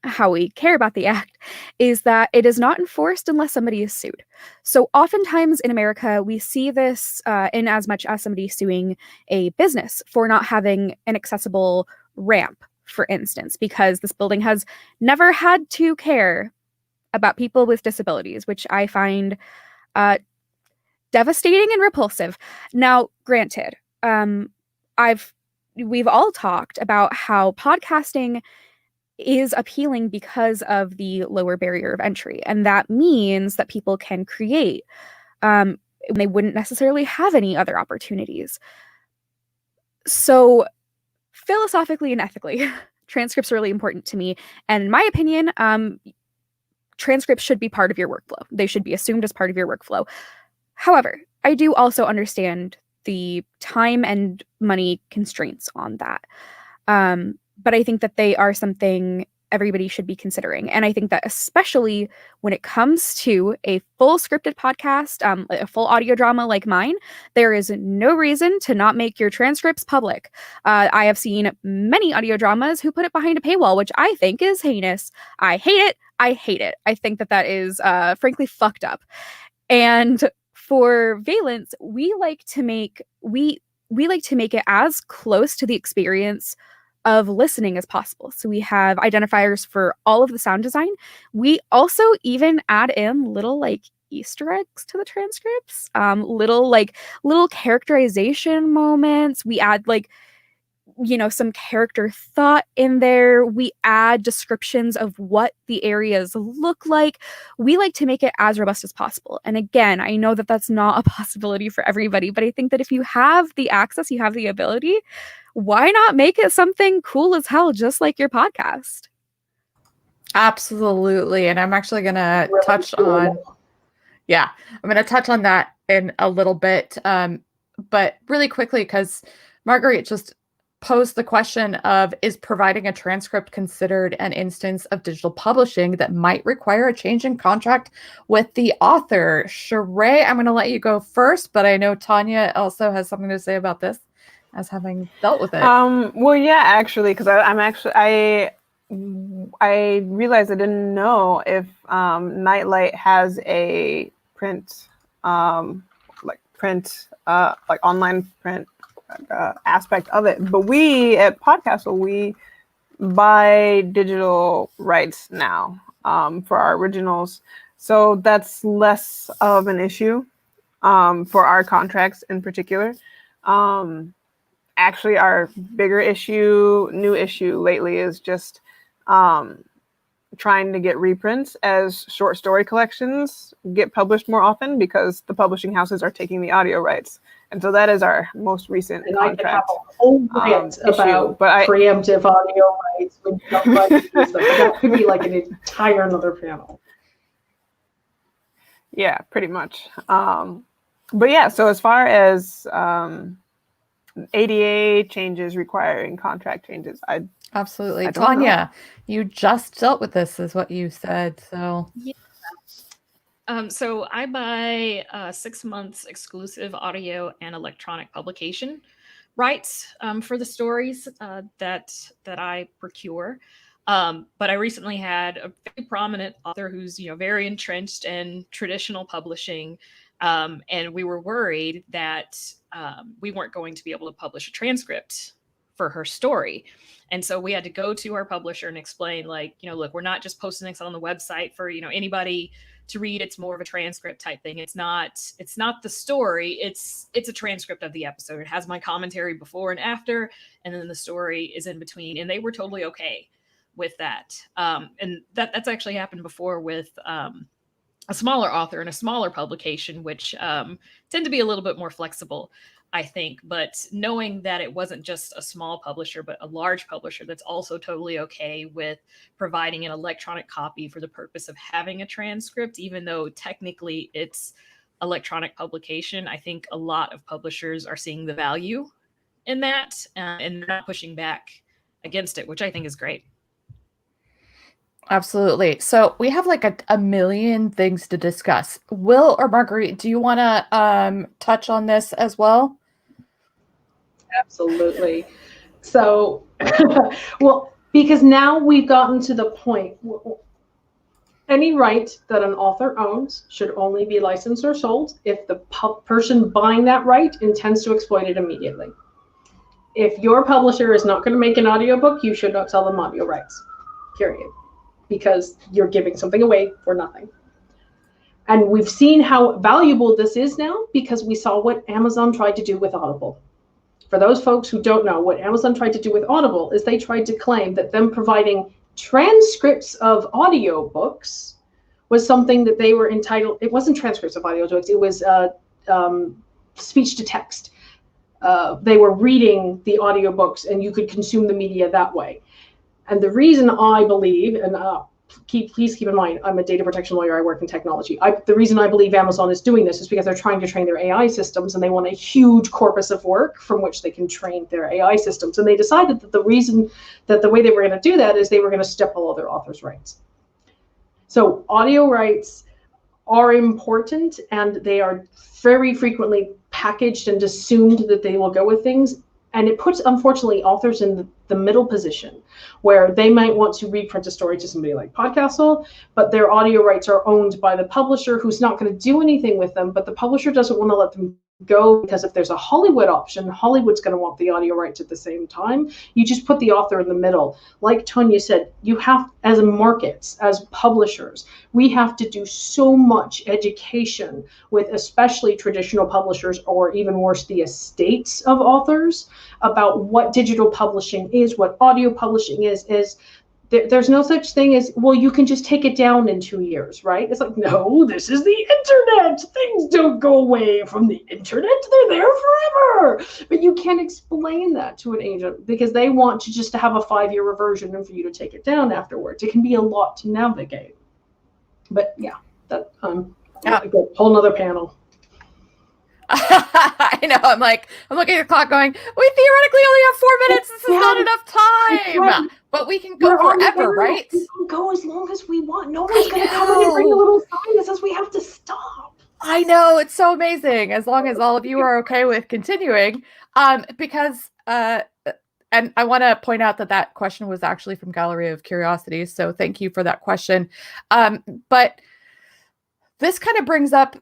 how we care about the act is that it is not enforced unless somebody is sued. So oftentimes in America, we see this in as much as somebody suing a business for not having an accessible ramp, for instance, because this building has never had to care about people with disabilities, which I find devastating and repulsive. Now, granted, we've all talked about how podcasting is appealing because of the lower barrier of entry, and that means that people can create when they wouldn't necessarily have any other opportunities. So, philosophically and ethically, transcripts are really important to me, and in my opinion, transcripts should be part of your workflow. They should be assumed as part of your workflow. However, I do also understand the time and money constraints on that. But I think that they are something everybody should be considering. And I think that especially when it comes to a full scripted podcast, a full audio drama like mine, there is no reason to not make your transcripts public. I have seen many audio dramas who put it behind a paywall, which I think is heinous. I hate it. I hate it. I think that that is frankly fucked up. And for Valence, we like to make it as close to the experience of listening as possible. So we have identifiers for all of the sound design. We also even add in little like Easter eggs to the transcripts, little characterization moments. We add some character thought in there. We add descriptions of what the areas look like. We like to make it as robust as possible. And again, I know that that's not a possibility for everybody, but I think that if you have the access, you have the ability, why not make it something cool as hell, just like your podcast? Absolutely. And I'm actually going to touch on that in a little bit. But really quickly, because Marguerite just posed the question of, is providing a transcript considered an instance of digital publishing that might require a change in contract with the author? Sheree, I'm going to let you go first, but I know Tonia also has something to say about this, as having dealt with it. Well, yeah, actually, because I realized I didn't know if Nightlight has a print, online print aspect of it. But we at Podcastle, we buy digital rights now for our originals, so that's less of an issue for our contracts in particular. Actually, our bigger new issue lately is just trying to get reprints as short story collections get published more often, because the publishing houses are taking the audio rights. And so that is our most recent contract. I could have a whole rant about preemptive audio rights when you don't like to use them. But that could be like an entire another panel. Yeah, pretty much. But yeah, so as far as ADA changes requiring contract changes, absolutely. I Tonia, you just dealt with this, is what you said. So yeah. So I buy 6 months exclusive audio and electronic publication rights for the stories that I procure. But I recently had a very prominent author who's very entrenched in traditional publishing, and we were worried that we weren't going to be able to publish a transcript for her story. And so we had to go to our publisher and explain, look, we're not just posting this on the website for anybody to read. It's more of a transcript type thing. It's not the story. It's a transcript of the episode. It has my commentary before and after, and then the story is in between. And they were totally okay with that. And that's actually happened before with a smaller author and a smaller publication, which tend to be a little bit more flexible, I think. But knowing that it wasn't just a small publisher, but a large publisher that's also totally okay with providing an electronic copy for the purpose of having a transcript, even though technically it's electronic publication, I think a lot of publishers are seeing the value in that and they're not pushing back against it, which I think is great. Absolutely. So we have a million things to discuss. Will or Marguerite, do you want to touch on this as well? Absolutely. So, well, Because now we've gotten to the point, any right that an author owns should only be licensed or sold if the person buying that right intends to exploit it immediately. If your publisher is not going to make an audiobook, you should not sell them audio rights, period. Because you're giving something away for nothing. And we've seen how valuable this is now because we saw what Amazon tried to do with Audible. For those folks who don't know, what Amazon tried to do with Audible is they tried to claim that them providing transcripts of audiobooks was something that they were entitled. It wasn't transcripts of audiobooks. It was speech to text. They were reading the audiobooks and you could consume the media that way. And the reason I believe, and please keep in mind, I'm a data protection lawyer, I work in technology. The reason I believe Amazon is doing this is because they're trying to train their AI systems and they want a huge corpus of work from which they can train their AI systems. And they decided that the way they were going to do that is they were going to step all other authors' rights. So audio rights are important and they are very frequently packaged and assumed that they will go with things. And it puts, unfortunately, authors in the middle position where they might want to reprint a story to somebody like Podcastle, but their audio rights are owned by the publisher who's not going to do anything with them, but the publisher doesn't want to let them go because if there's a Hollywood option, Hollywood's going to want the audio rights at the same time. You just put the author in the middle. Like Tonia said, you have, as markets, as publishers, we have to do so much education with especially traditional publishers or even worse, the estates of authors about what digital publishing is, what audio publishing is there's no such thing as, well, you can just take it down in 2 years, right? It's like, no, this is the internet. Things don't go away from the internet. They're there forever. But you can't explain that to an agent because they want to just have a 5-year reversion and for you to take it down afterwards. It can be a lot to navigate. But yeah, that a whole nother panel. I know. I'm looking at the clock going, we theoretically only have 4 minutes. This is not enough time. But we can go forever, right? We can go as long as we want. No one's going to come in and bring a little sign that says we have to stop. I know. It's so amazing. As long as all of you are okay with continuing. Because, and I want to point out that question was actually from Gallery of Curiosities. So thank you for that question. But this kind of brings up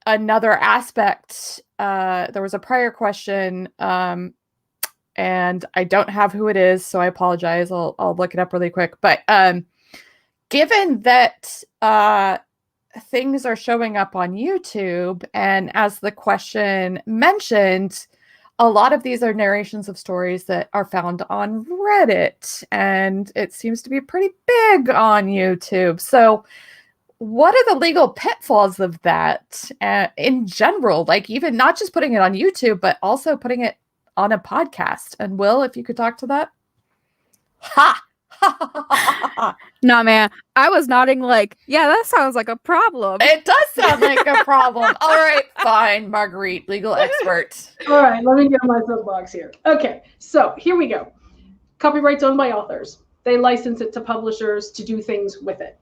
another aspect. There was a prior question, and I don't have who it is, so I apologize. I'll look it up really quick. But given that things are showing up on YouTube, and as the question mentioned, a lot of these are narrations of stories that are found on Reddit, and it seems to be pretty big on YouTube. So what are the legal pitfalls of that in general? Like even not just putting it on YouTube, but also putting it on a podcast. And Will, if you could talk to that. Ha! Nah, man. I was nodding like, yeah, that sounds like a problem. It does sound like a problem. All right, fine, Marguerite, legal expert. All right, let me get on my soapbox here. Okay, so here we go. Copyright's owned by authors. They license it to publishers to do things with it.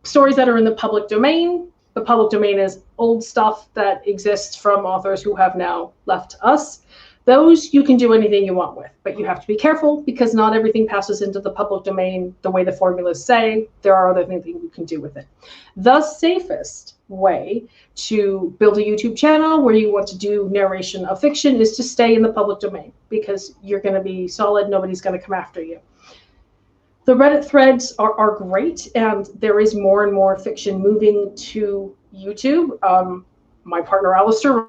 Stories that are in the public domain. The public domain is old stuff that exists from authors who have now left us. Those you can do anything you want with, but you have to be careful because not everything passes into the public domain the way the formulas say. There are other things you can do with it. The safest way to build a YouTube channel where you want to do narration of fiction is to stay in the public domain because you're going to be solid. Nobody's going to come after you. The Reddit threads are great, and there is more and more fiction moving to YouTube. My partner, Alistair,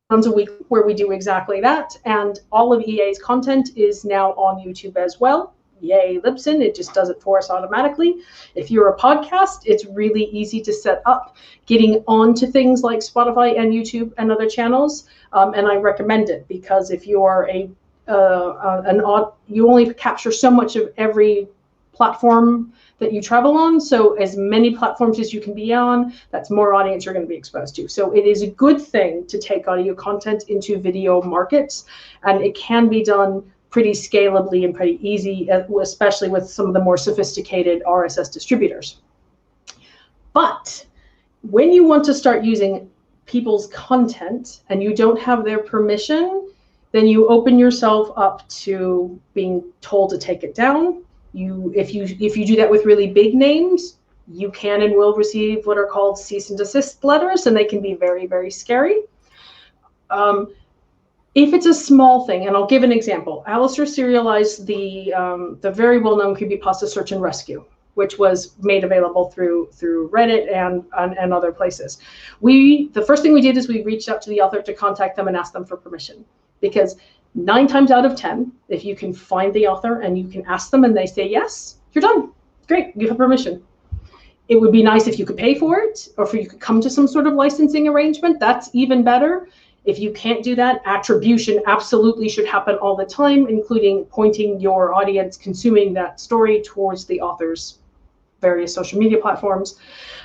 runs a week where we do exactly that, and all of EA's content is now on YouTube as well. Yay, Libsyn, it just does it for us automatically. If you're a podcast, it's really easy to set up getting onto things like Spotify and YouTube and other channels, and I recommend it because if you're you only capture so much of every platform that you travel on. So as many platforms as you can be on, that's more audience you're going to be exposed to. So it is a good thing to take audio content into video markets, and it can be done pretty scalably and pretty easy, especially with some of the more sophisticated RSS distributors. But when you want to start using people's content and you don't have their permission, then you open yourself up to being told to take it down. If you do that with really big names, you can and will receive what are called cease and desist letters, and they can be very, very scary. If it's a small thing, and I'll give an example. Alistair serialized the very well-known creepypasta Search and Rescue, which was made available through Reddit and other places. The first thing we did is we reached out to the author to contact them and ask them for permission, because 9 times out of 10, if you can find the author and you can ask them and they say yes, you're done. Great, you have permission. It would be nice if you could pay for it, or if you could come to some sort of licensing arrangement. That's even better. If you can't do that, attribution absolutely should happen all the time, including pointing your audience consuming that story towards the author's various social media platforms.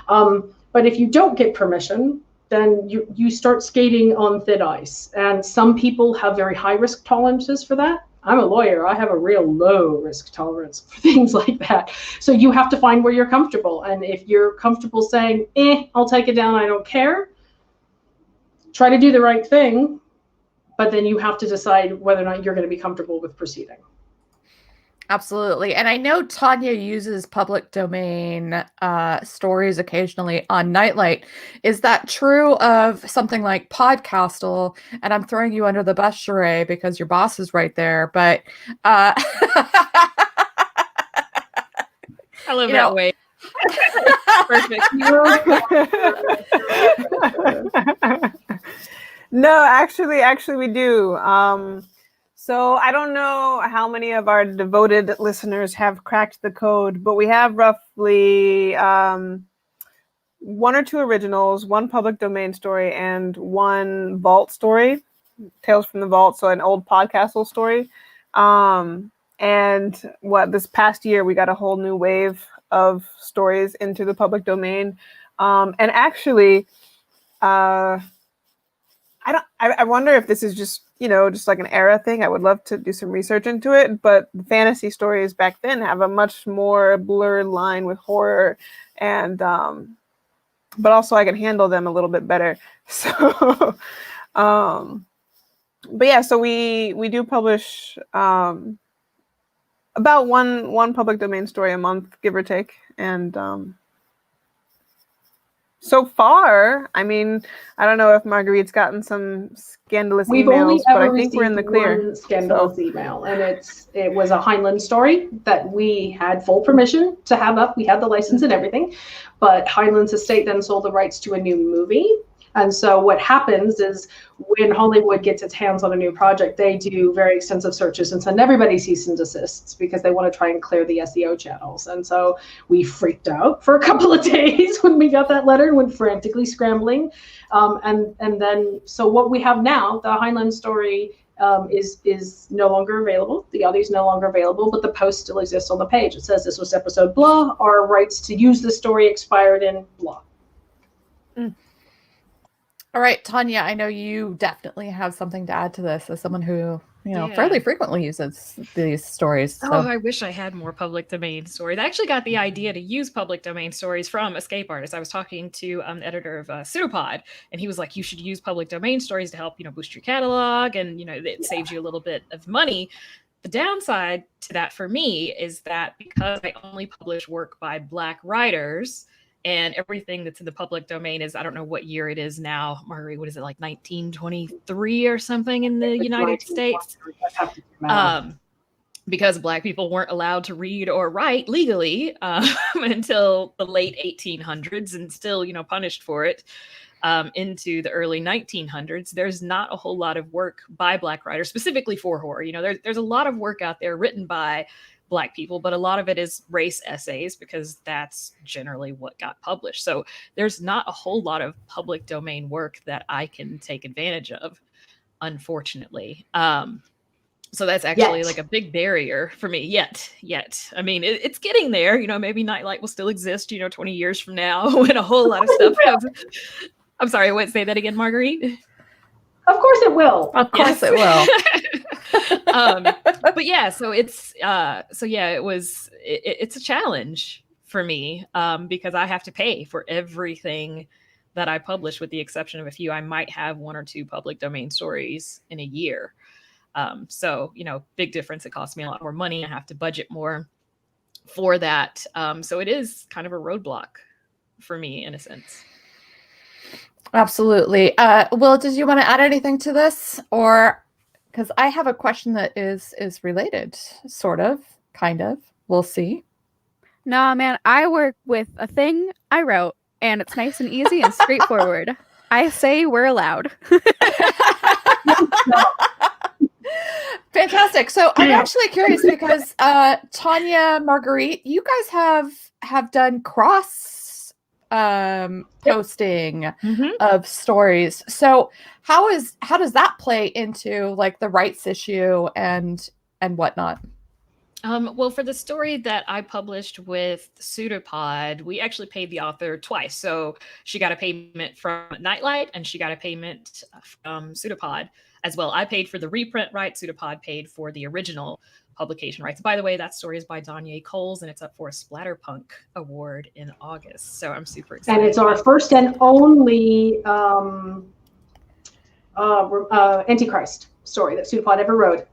But if you don't get permission, then you start skating on thin ice. And some people have very high risk tolerances for that. I'm a lawyer. I have a real low risk tolerance for things like that. So you have to find where you're comfortable. And if you're comfortable saying, I'll take it down, I don't care, try to do the right thing, but then you have to decide whether or not you're going to be comfortable with proceeding. Absolutely. And I know Tonia uses public domain stories occasionally on Nightlight. Is that true of something like Podcastle? And I'm throwing you under the bus, Sheree, because your boss is right there. But I love that way. Perfect. No, actually we do. So I don't know how many of our devoted listeners have cracked the code, but we have roughly 1 or 2 originals, 1 public domain story, and 1 vault story, Tales from the Vault, so an old Podcastle story. And this past year, we got a whole new wave of stories into the public domain. And actually, I wonder if this is just like an era thing. I would love to do some research into it, but the fantasy stories back then have a much more blurred line with horror, and but also I can handle them a little bit better. So, but yeah, so we do publish about one public domain story a month, give or take, and so far, I mean, I don't know if Marguerite's gotten some scandalous emails, but I think we're in the clear. One scandalous email, and it was a Heinlein story that we had full permission to have up. We had the license and everything, but Heinlein's estate then sold the rights to a new movie. And so what happens is when Hollywood gets its hands on a new project, they do very extensive searches and send everybody cease and desists because they want to try and clear the SEO channels. And so we freaked out for a couple of days when we got that letter and went frantically scrambling. And then, so what we have now, the Heinlein story is no longer available. The audio is no longer available, but the post still exists on the page. It says this was episode blah. Our rights to use the story expired in blah. Mm. All right, Tonia, I know you definitely have something to add to this as someone who, fairly frequently uses these stories. So. Oh, I wish I had more public domain stories. I actually got the idea to use public domain stories from Escape Artists. I was talking to the editor of Pseudopod, and he was like, you should use public domain stories to help, boost your catalog, and, it saves you a little bit of money. The downside to that for me is that because I only publish work by Black writers, and everything that's in the public domain is, I don't know what year it is now, Marguerite, what is it, like 1923 or something in the United States? Because Black people weren't allowed to read or write legally until the late 1800s, and still, punished for it into the early 1900s. There's not a whole lot of work by Black writers, specifically for horror. There's a lot of work out there written by Black people, but a lot of it is race essays because that's generally what got published. So there's not a whole lot of public domain work that I can take advantage of, unfortunately. So that's actually like a big barrier for me yet. I mean, it's getting there, maybe Nightlight will still exist, 20 years from now when a whole lot of stuff I'm sorry, I wouldn't say that again, Marguerite. Of course it will. Of course it will. But yeah, so it's it's a challenge for me because I have to pay for everything that I publish, with the exception of a few. I might have 1 or 2 public domain stories in a year. So, big difference. It costs me a lot more money. I have to budget more. for that. So it is kind of a roadblock for me in a sense. Absolutely. Will, did you want to add anything to this? Or because I have a question that is related, sort of, kind of. We'll see. Nah, man, I work with a thing I wrote, and it's nice and easy and straightforward. I say we're allowed. Fantastic. So I'm actually curious because Tonia, Marguerite, you guys have done cross posting of stories. So how does that play into like the rights issue and whatnot? Well, for the story that I published with Pseudopod, we actually paid the author twice. So she got a payment from Nightlight and she got a payment from Pseudopod as well. I paid for the reprint rights. Pseudopod paid for the original publication rights. By the way, that story is by Danya Coles and it's up for a Splatterpunk Award in August. So I'm super excited. And it's our first and only Antichrist story that Pseudopod ever wrote.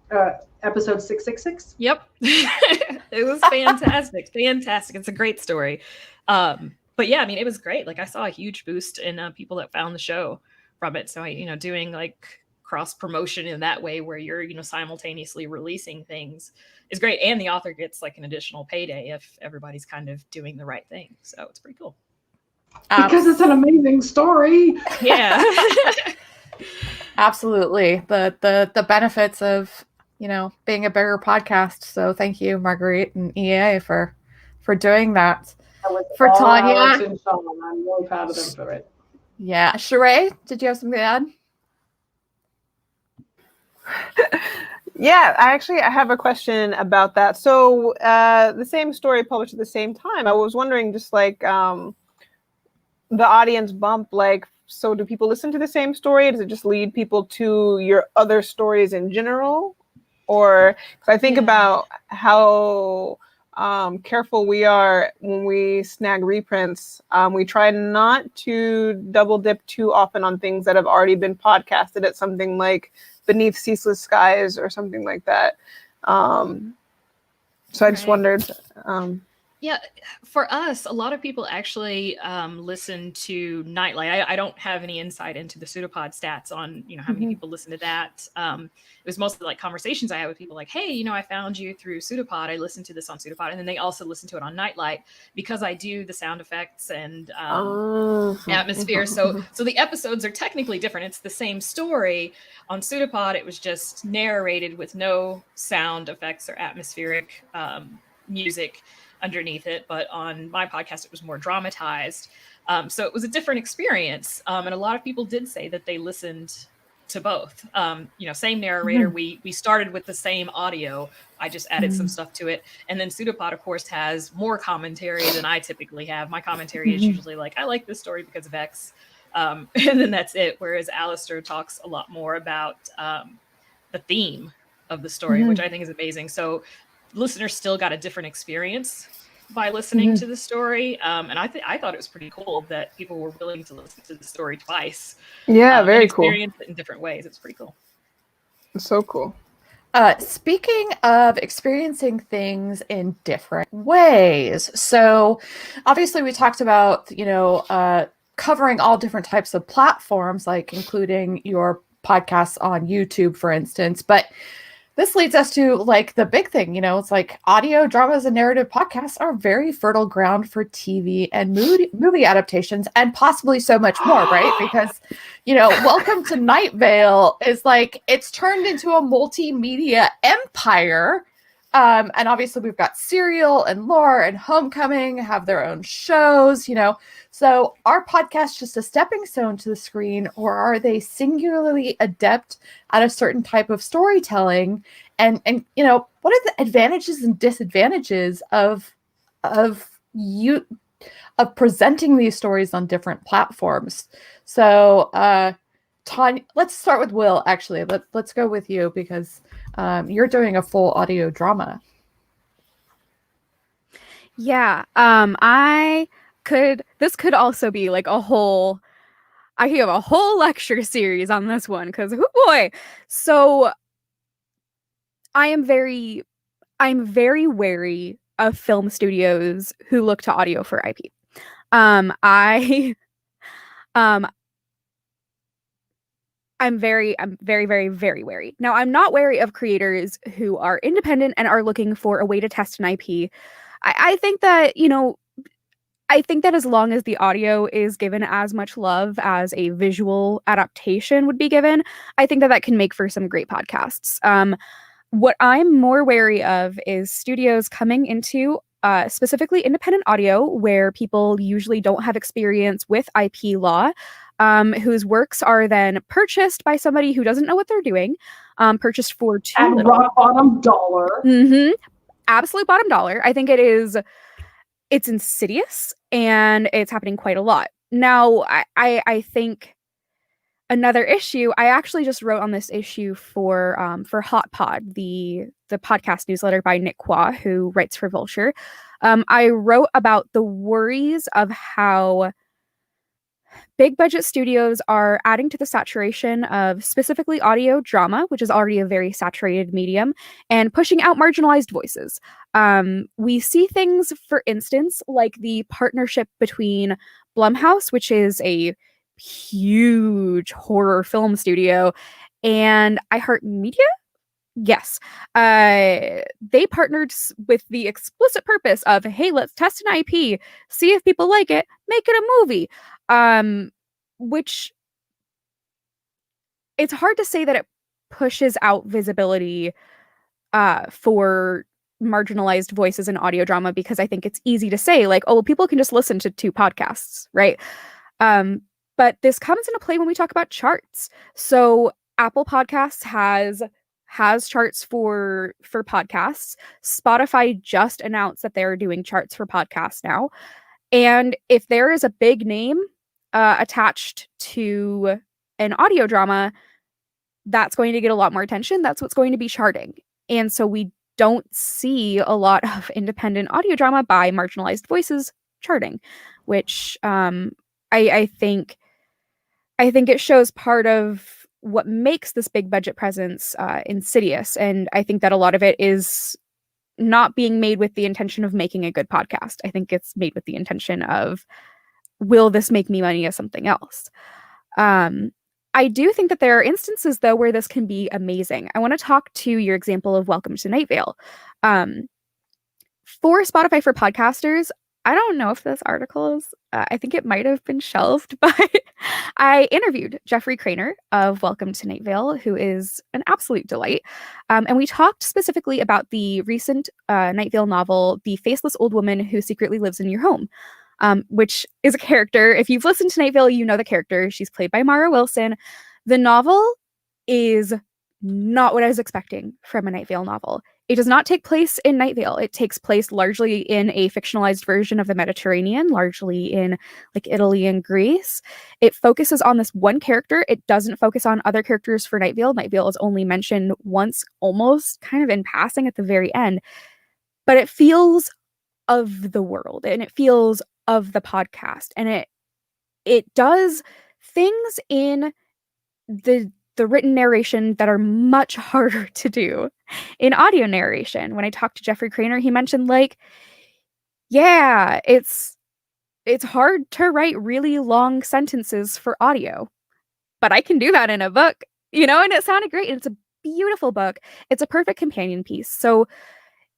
Episode 666. Yep. It was fantastic. Fantastic. It's a great story. But yeah, I mean, it was great. Like I saw a huge boost in people that found the show from it. So, doing like cross promotion in that way where you're, simultaneously releasing things is great. And the author gets like an additional payday if everybody's kind of doing the right thing. So it's pretty cool. Because it's an amazing story. Yeah. Absolutely. The benefits of being a bigger podcast. So thank you, Marguerite and EA for doing that. For Tonia, I'm really proud of them for it. Yeah, Sheree, did you have something to add? Yeah, I have a question about that. So the same story published at the same time. I was wondering, just like the audience bump, like, so do people listen to the same story? Does it just lead people to your other stories in general? Or, because I think about how careful we are when we snag reprints. We try not to double dip too often on things that have already been podcasted at something like Beneath Ceaseless Skies or something like that. So I just wondered. Yeah, for us, a lot of people actually listen to Nightlight. I don't have any insight into the Pseudopod stats on, how many people listen to that. It was mostly like conversations I had with people like, hey, I found you through Pseudopod. I listened to this on Pseudopod. And then they also listen to it on Nightlight because I do the sound effects and atmosphere. So the episodes are technically different. It's the same story. On Pseudopod, it was just narrated with no sound effects or atmospheric music underneath it, but on my podcast it was more dramatized, so it was a different experience, and a lot of people did say that they listened to both. Same narrator. We started with the same audio. I just added some stuff to it, and then Pseudopod of course has more commentary than I typically have. My commentary is usually like, I like this story because of X, and then that's it, whereas Alistair talks a lot more about the theme of the story, which I think is amazing. So listeners still got a different experience by listening to the story, and I thought it was pretty cool that people were willing to listen to the story twice. Yeah, very cool. Experience it in different ways. It's pretty cool. It's so cool. Speaking of experiencing things in different ways, so obviously we talked about covering all different types of platforms, like including your podcasts on YouTube, for instance, but this leads us to like the big thing, it's like audio dramas and narrative podcasts are very fertile ground for TV and movie adaptations and possibly so much more, right? Because, Welcome to Night Vale is like, it's turned into a multimedia empire. And obviously we've got Serial and Lore and Homecoming have their own shows, So are podcasts just a stepping stone to the screen, or are they singularly adept at a certain type of storytelling? And what are the advantages and disadvantages of presenting these stories on different platforms? So Tonia, let's start with Will, actually. Let's go with you because you're doing a full audio drama. Yeah, this could also be like I could have a whole lecture series on this one because, oh boy. So I'm very wary of film studios who look to audio for IP. I I'm very, very, very wary. Now, I'm not wary of creators who are independent and are looking for a way to test an IP. I think that, you know, I think that as long as the audio is given as much love as a visual adaptation would be given, I think that that can make for some great podcasts. What I'm more wary of is studios coming into specifically independent audio, where people usually don't have experience with IP law, whose works are then purchased by somebody who doesn't know what they're doing, purchased for too At little. rock bottom dollar. Mm-hmm. Absolute bottom dollar. I think it's insidious, and it's happening quite a lot. Now, I think another issue, I actually just wrote on this issue for Hot Pod, the podcast newsletter by Nick Qua, who writes for Vulture. I wrote about the worries of how big budget studios are adding to the saturation of specifically audio drama, which is already a very saturated medium, and pushing out marginalized voices. We see things, for instance, like the partnership between Blumhouse, which is a huge horror film studio, and iHeartMedia. Yes. They partnered with the explicit purpose of, hey, let's test an IP, see if people like it, make it a movie. Which it's hard to say that it pushes out visibility for marginalized voices in audio drama, because I think it's easy to say, like, oh, well, people can just listen to 2 podcasts, right? But this comes into play when we talk about charts. So Apple Podcasts has charts for podcasts. Spotify just announced that they're doing charts for podcasts now. And if there is a big name attached to an audio drama, that's going to get a lot more attention. That's what's going to be charting. And so we don't see a lot of independent audio drama by marginalized voices charting, which I think it shows part of what makes this big budget presence insidious. And I think that a lot of it is not being made with the intention of making a good podcast. I think it's made with the intention of, will this make me money as something else? I do think that there are instances, though, where this can be amazing. I want to talk to your example of Welcome to Night Vale. For Spotify for Podcasters, I don't know if this article is, I think it might have been shelved, but I interviewed Jeffrey Craner of Welcome to Night Vale, who is an absolute delight. And we talked specifically about the recent Night Vale novel, The Faceless Old Woman Who Secretly Lives in Your Home, which is a character. If you've listened to Night Vale, you know the character. She's played by Mara Wilson. The novel is not what I was expecting from a Night Vale novel. It does not take place in Night Vale. It takes place largely in a fictionalized version of the Mediterranean, largely in like Italy and Greece. It focuses on this one character. It doesn't focus on other characters for Night Vale. Night Vale is only mentioned once, almost kind of in passing at the very end. But it feels of the world, and it feels of the podcast, and it does things in the written narration that are much harder to do in audio narration. When I talked to Jeffrey Craner, he mentioned, like, yeah, it's hard to write really long sentences for audio, but I can do that in a book, you know, and it sounded great. And it's a beautiful book. It's a perfect companion piece. So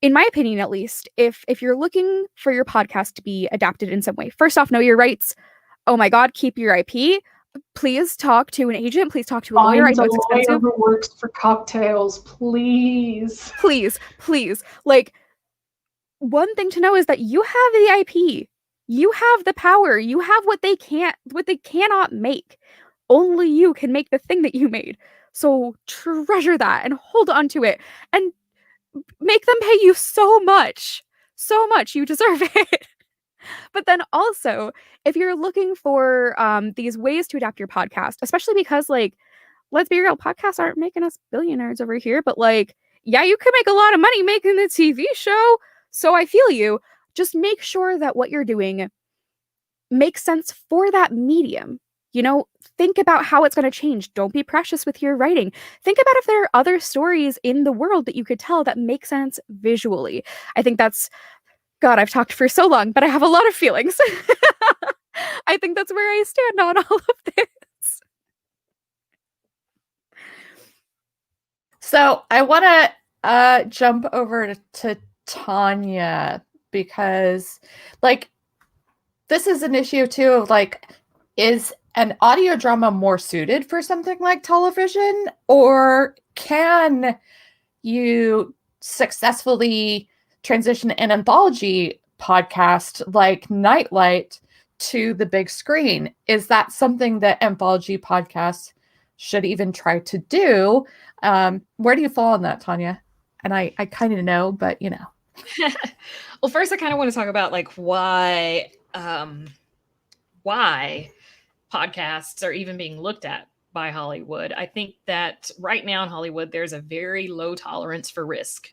in my opinion, at least, if you're looking for your podcast to be adapted in some way, first off, know your rights. Oh my God, keep your IP. Please talk to an agent. Please talk to a lawyer. I know it's expensive. Who works for cocktails, please. Please. Like, one thing to know is that you have the IP. You have the power. You have what they cannot make. Only you can make the thing that you made. So treasure that and hold on to it and make them pay you so much. You deserve it. But then also, if you're looking for these ways to adapt your podcast, especially because, like, let's be real, podcasts aren't making us billionaires over here, but, like, yeah, you could make a lot of money making the TV show. So I feel you. Just make sure that what you're doing makes sense for that medium. You know, think about how it's going to change. Don't be precious with your writing. Think about if there are other stories in the world that you could tell that make sense visually. I think that's God, I've talked for so long, but I have a lot of feelings. I think that's where I stand on all of this. So I want to jump over to Tonia, because like this is an issue too of like, is an audio drama more suited for something like television, or can you successfully transition an anthology podcast like Nightlight to the big screen? Is that something that anthology podcasts should even try to do? Where do you fall on that, Tonia? And I kind of know, but you know. Well, first I kind of want to talk about like why podcasts are even being looked at by Hollywood. I think that right now in Hollywood, there's a very low tolerance for risk.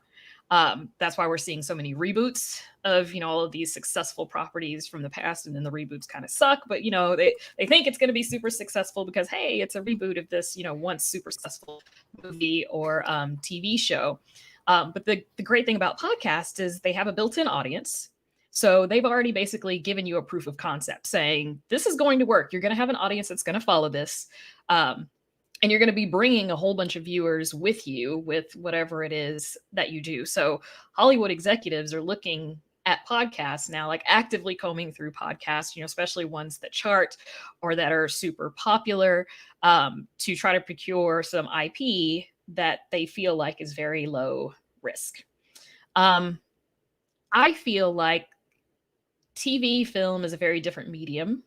That's why we're seeing so many reboots of, all of these successful properties from the past, and then the reboots kind of suck, but they think it's going to be super successful because, hey, it's a reboot of this, once super successful movie or TV show. But the great thing about podcasts is they have a built-in audience. So they've already basically given you a proof of concept saying this is going to work. You're going to have an audience that's going to follow this. And you're going to be bringing a whole bunch of viewers with you with whatever it is that you do. So Hollywood executives are looking at podcasts now, like actively combing through podcasts, especially ones that chart or that are super popular, to try to procure some IP that they feel like is very low risk. I feel like TV film is a very different medium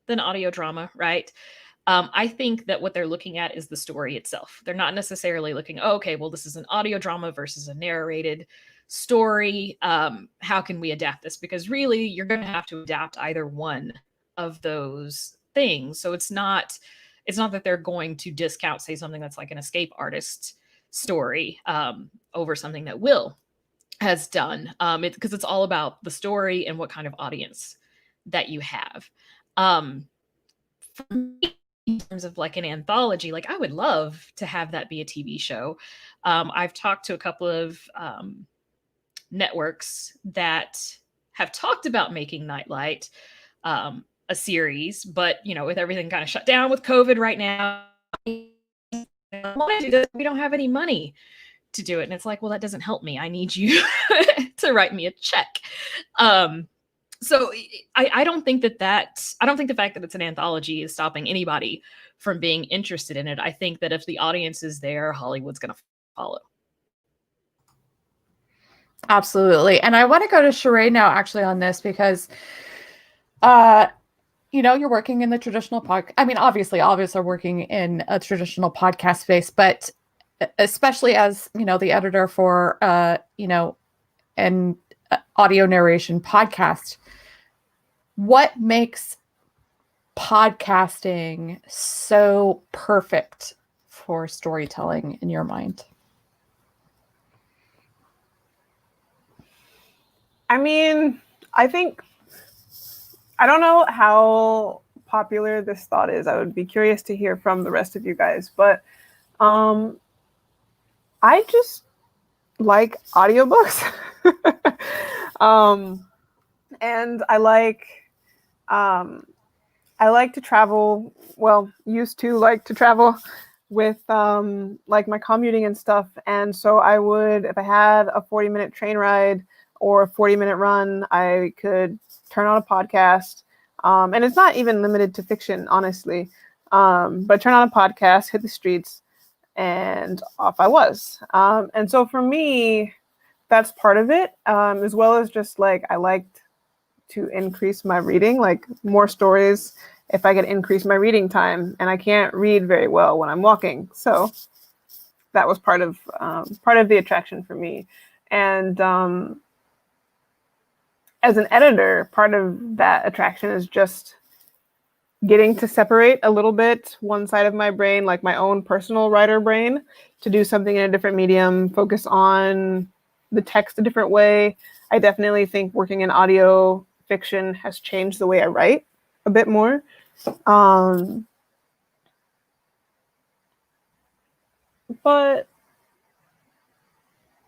than audio drama, right? I think that what they're looking at is the story itself. They're not necessarily looking, oh, okay, well, this is an audio drama versus a narrated story. How can we adapt this? Because really, you're going to have to adapt either one of those things. So it's not that they're going to discount, say, something that's like an escape artist story over something that Wil has done. Because it's all about the story and what kind of audience that you have. For me, in terms of like an anthology, like I would love to have that be a TV show. I've talked to a couple of networks that have talked about making Nightlight a series, but with everything kind of shut down with COVID right now, we don't have any money to do it. And it's like, well, that doesn't help me. I need you to write me a check. So I don't think I don't think the fact that it's an anthology is stopping anybody from being interested in it. I think that if the audience is there, Hollywood's going to follow. Absolutely. And I want to go to Sheree now actually on this because, you're working in the traditional podcast. I mean, obviously are working in a traditional podcast space, but especially as, the editor for, an audio narration podcast, what makes podcasting so perfect for storytelling in your mind? I mean, I don't know how popular this thought is. I would be curious to hear from the rest of you guys, but I just like audiobooks. And I like to travel, used to like to travel with like my commuting and stuff. And so I would, if I had a 40-minute train ride or a 40-minute run, I could turn on a podcast. And it's not even limited to fiction, honestly. But turn on a podcast, hit the streets, and off I was. And so for me, that's part of it, as well as just like I liked to increase my reading, like more stories if I could increase my reading time. And I can't read very well when I'm walking. So that was part of the attraction for me. And as an editor, part of that attraction is just getting to separate a little bit one side of my brain, like my own personal writer brain, to do something in a different medium, focus on the text a different way. I definitely think working in audio fiction has changed the way I write a bit more. But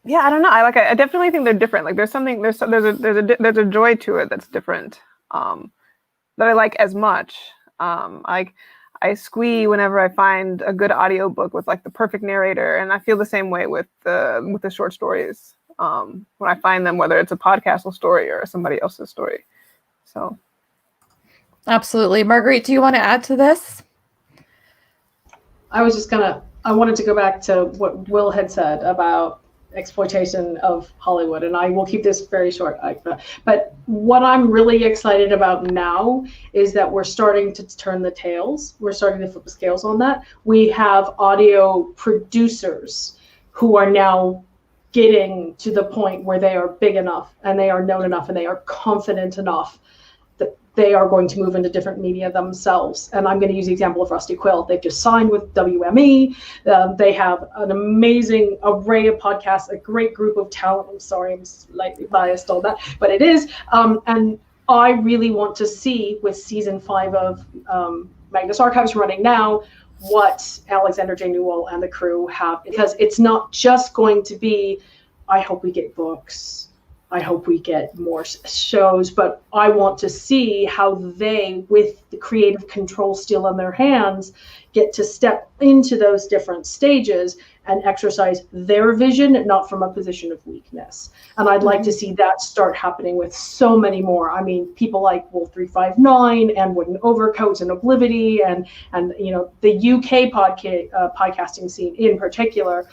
Yeah, I don't know. I definitely think they're different. Like there's a joy to it that's different. That I like as much. Like I squee whenever I find a good audiobook with like the perfect narrator, and I feel the same way with the short stories. When I find them, whether it's a podcast story or somebody else's story. So absolutely. Marguerite, do you want to add to this? I wanted to go back to what Will had said about exploitation of Hollywood, and I will keep this very short. But what I'm really excited about now is that we're starting to turn the tails. We're starting to flip the scales on that. We have audio producers who are now getting to the point where they are big enough and they are known enough and they are confident enough that they are going to move into different media themselves. And I'm going to use the example of Rusty Quill. They've just signed with WME. They have an amazing array of podcasts, a great group of talent. I'm sorry, I'm slightly biased on that, but it is. And I really want to see with season 5 of Magnus Archives running now, what Alexander J. Newell and the crew have, because it's not just going to be, I hope we get books, I hope we get more shows, but I want to see how they, with the creative control still in their hands, get to step into those different stages and exercise their vision, not from a position of weakness. And I'd like to see that start happening with so many more. I mean, people like Wolf 359 and Wooden Overcoats and Oblivity and you know, the UK podcasting scene in particular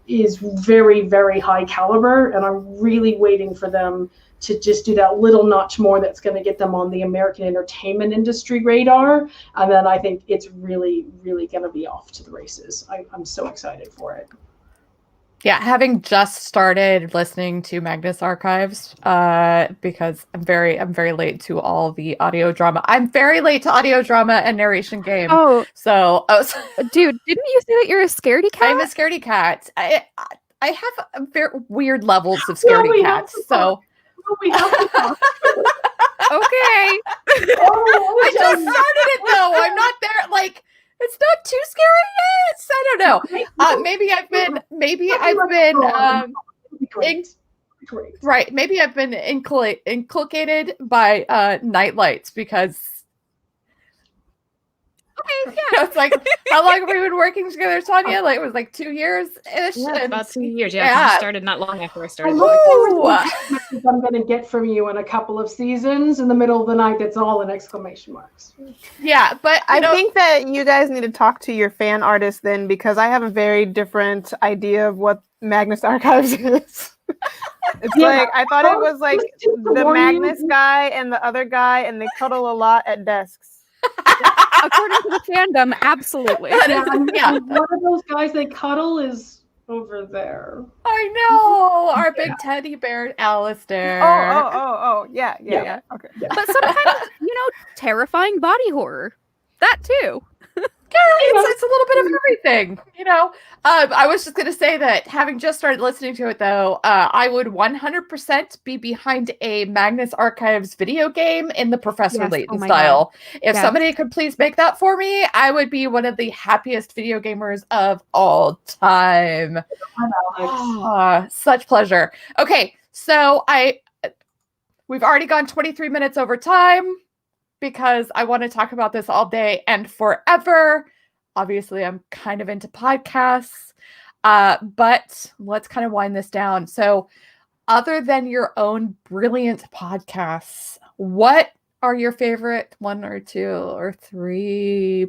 is very, very high caliber, and I'm really waiting for them to just do that little notch more that's going to get them on the American entertainment industry radar, and then I think it's really, really going to be off to the races. I'm so excited for it. Yeah, having just started listening to Magnus Archives, because I'm very late to all the audio drama. I'm very late to audio drama and narration game. Oh, so dude, didn't you say that you're a scaredy cat? I'm a scaredy cat. I have a very weird levels of scaredy cats. So we have to talk. Okay. I just started it though. I'm not there. Like, it's not too scary yet. I don't know. Maybe I've been right. Maybe I've been inculcated by Nightlight, because Okay, yeah. you know, it's like, how long have we been working together, Tonia? Like, it was like 2 years-ish. Yeah, about 2 years. Yeah, Yeah. you started not long after I started. I'm going to get from you in a couple of seasons in the middle of the night. That's all in exclamation marks. Yeah, but I think that you guys need to talk to your fan artist then, because I have a very different idea of what Magnus Archives is. It's like, I thought it was like the Magnus guy and the other guy, and they cuddle a lot at desks. According to the fandom, absolutely. Yeah. One of those guys they cuddle is over there. I know, our big teddy bear, Alistair. Oh, yeah. Okay. Yeah. But sometimes, terrifying body horror. That too. Yeah, it's a little bit of everything, you know. I was just going to say that having just started listening to it, though, I would 100% be behind a Magnus Archives video game in the Professor Layton style. God. If somebody could please make that for me, I would be one of the happiest video gamers of all time. Such pleasure. Okay, so we've already gone 23 minutes over time, because I want to talk about this all day and forever. Obviously, I'm kind of into podcasts, but let's kind of wind this down. So other than your own brilliant podcasts, what are your favorite 1 or 2 or 3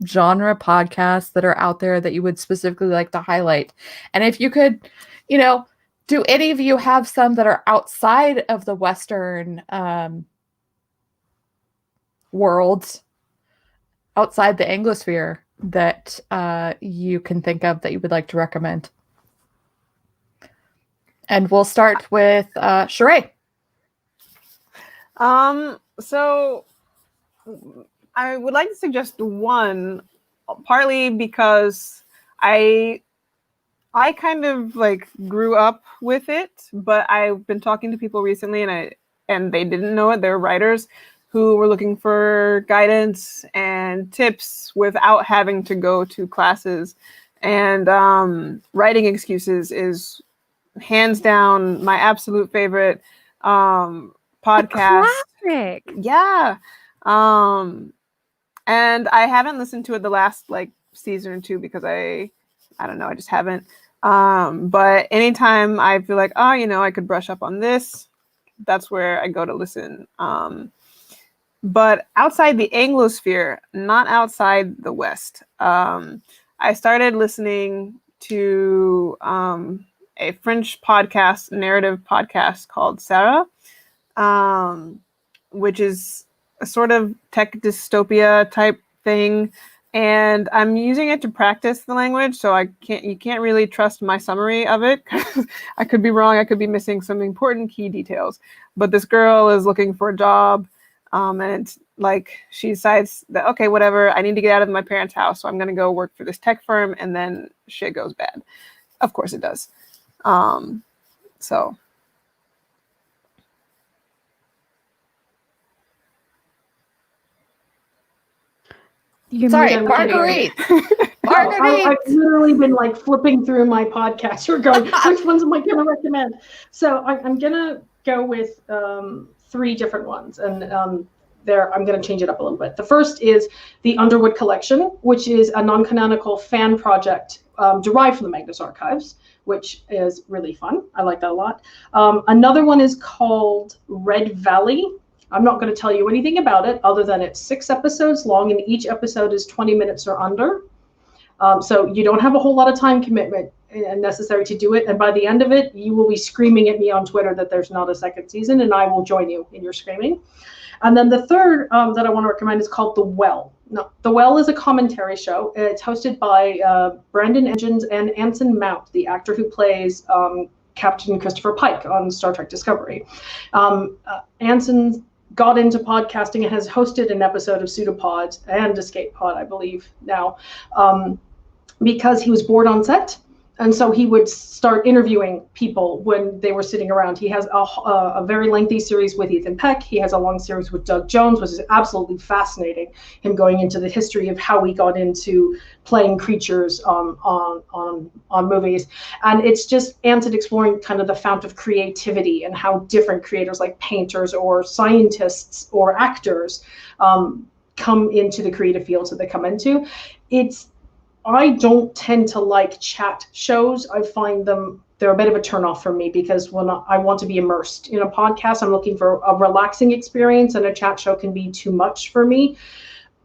genre podcasts that are out there that you would specifically like to highlight? And if you could, do any of you have some that are outside of the Western world, outside the Anglosphere, that you can think of that you would like to recommend? And we'll start with Sheree. So I would like to suggest one, partly because I kind of like grew up with it, but I've been talking to people recently and they didn't know it. They're writers who were looking for guidance and tips without having to go to classes. And writing excuses is hands down my absolute favorite podcast. Classic. Yeah. And I haven't listened to it the last like season or two because I don't know, I just haven't. But anytime I feel like, oh, you know, I could brush up on this, that's where I go to listen. But outside the Anglosphere, not outside the West, I started listening to a French podcast, narrative podcast called Sarah, which is a sort of tech dystopia type thing. And I'm using it to practice the language, so you can't really trust my summary of it because I could be wrong. I could be missing some important key details. But this girl is looking for a job, and it's like she decides that, okay, whatever, I need to get out of my parents' house, so I'm going to go work for this tech firm, and then shit goes bad. Of course it does. So. Sorry, muted. Marguerite. I've literally been like flipping through my podcast. We're going, which ones am I going to recommend? So I'm going to go with 3 different ones, and I'm going to change it up a little bit. The first is the Underwood Collection, which is a non-canonical fan project derived from the Magnus Archives, which is really fun. I like that a lot. Another one is called Red Valley. I'm not going to tell you anything about it other than it's 6 episodes long, and each episode is 20 minutes or under. So you don't have a whole lot of time commitment necessary to do it. And by the end of it, you will be screaming at me on Twitter that there's not a second season, and I will join you in your screaming. And then the third that I want to recommend is called The Well. No, The Well is a commentary show. It's hosted by Brandon Engines and Anson Mount, the actor who plays Captain Christopher Pike on Star Trek Discovery. Anson got into podcasting and has hosted an episode of Pseudopod and Escape Pod, I believe now, because he was bored on set. And so he would start interviewing people when they were sitting around. He has a very lengthy series with Ethan Peck. He has a long series with Doug Jones, which is absolutely fascinating. Him going into the history of how he got into playing creatures on movies. And it's just Anson exploring kind of the fount of creativity and how different creators like painters or scientists or actors come into the creative fields that they come into. I don't tend to like chat shows. I find they're a bit of a turnoff for me because when I want to be immersed in a podcast, I'm looking for a relaxing experience, and a chat show can be too much for me.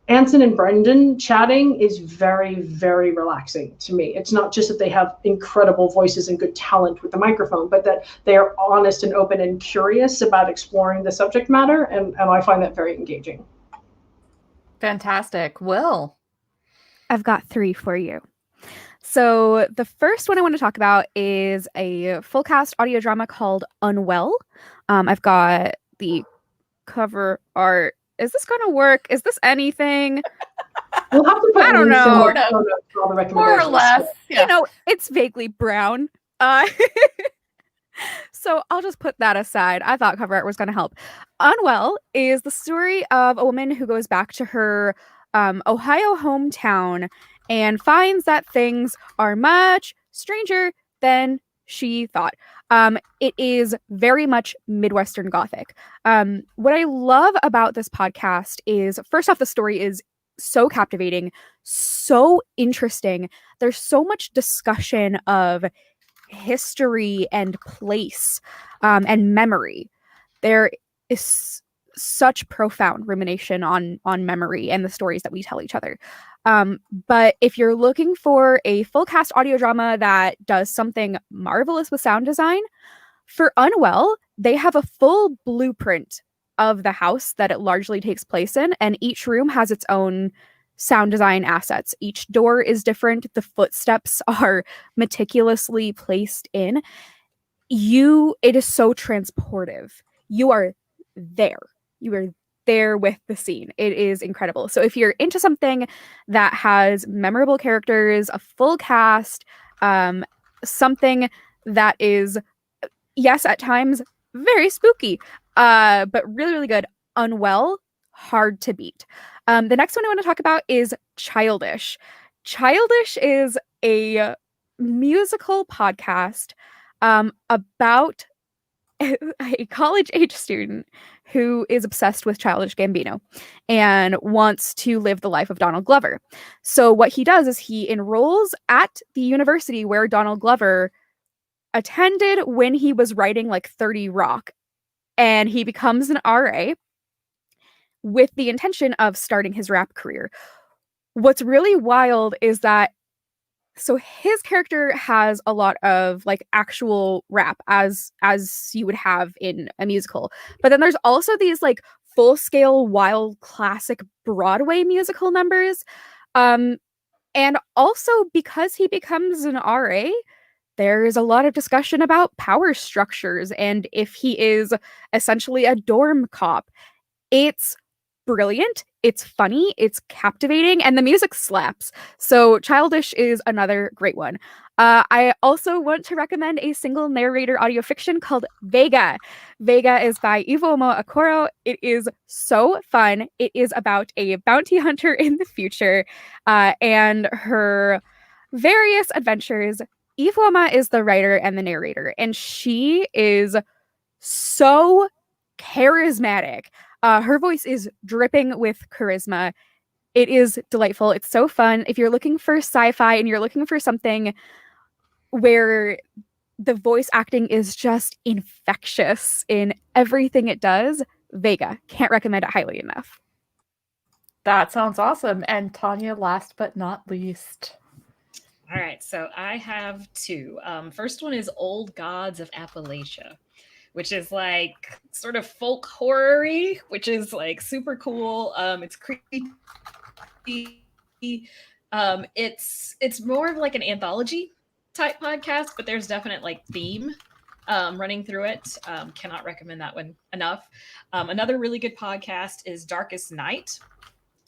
Anson and Brendan chatting is very, very relaxing to me. It's not just that they have incredible voices and good talent with the microphone, but that they are honest and open and curious about exploring the subject matter, and I find that very engaging. Fantastic. Will? I've got 3 for you. So the first one I want to talk about is a full cast audio drama called Unwell. I've got the cover art. Is this going to work? Is this anything? We'll have to put I don't links in know. all the recommendations. More or less. Yeah. You know, it's vaguely brown. So I'll just put that aside. I thought cover art was going to help. Unwell is the story of a woman who goes back to her Ohio hometown and finds that things are much stranger than she thought. It is very much Midwestern Gothic. What I love about this podcast is, first off, the story is so captivating, so interesting. There's so much discussion of history and place and memory. There is such profound rumination on memory and the stories that we tell each other. But if you're looking for a full cast audio drama that does something marvelous with sound design, for Unwell, they have a full blueprint of the house that it largely takes place in, and each room has its own sound design assets. Each door is different. The footsteps are meticulously placed in. It is so transportive. You are there. You are there with the scene. It is incredible. So if you're into something that has memorable characters, a full cast, something that is, yes, at times very spooky, but really, really good, Unwell, hard to beat. The next one I want to talk about is Childish. Childish is a musical podcast about a college-age student who is obsessed with Childish Gambino and wants to live the life of Donald Glover. So what he does is he enrolls at the university where Donald Glover attended when he was writing like 30 Rock, and he becomes an RA with the intention of starting his rap career. What's really wild is that so his character has a lot of like actual rap as you would have in a musical. But then there's also these like full-scale wild classic Broadway musical numbers. And also because he becomes an RA, there's a lot of discussion about power structures and if he is essentially a dorm cop. It's brilliant, it's funny, it's captivating, and the music slaps. So Childish is another great one. I also want to recommend a single narrator audio fiction called Vega. Vega is by Ivuomo Okoro. It is so fun. It is about a bounty hunter in the future and her various adventures. Ivuoma is the writer and the narrator, and she is so charismatic. Her voice is dripping with charisma. It is delightful. It's so fun. If you're looking for sci-fi and you're looking for something where the voice acting is just infectious in everything it does, Vega. Can't recommend it highly enough. That sounds awesome. And Tonia, last but not least. All right, so I have two. First one is Old Gods of Appalachia, which is like sort of folk horror-y, which is like super cool. It's creepy. It's more of like an anthology type podcast, but there's definite like theme running through it. Cannot recommend that one enough. Another really good podcast is Darkest Night,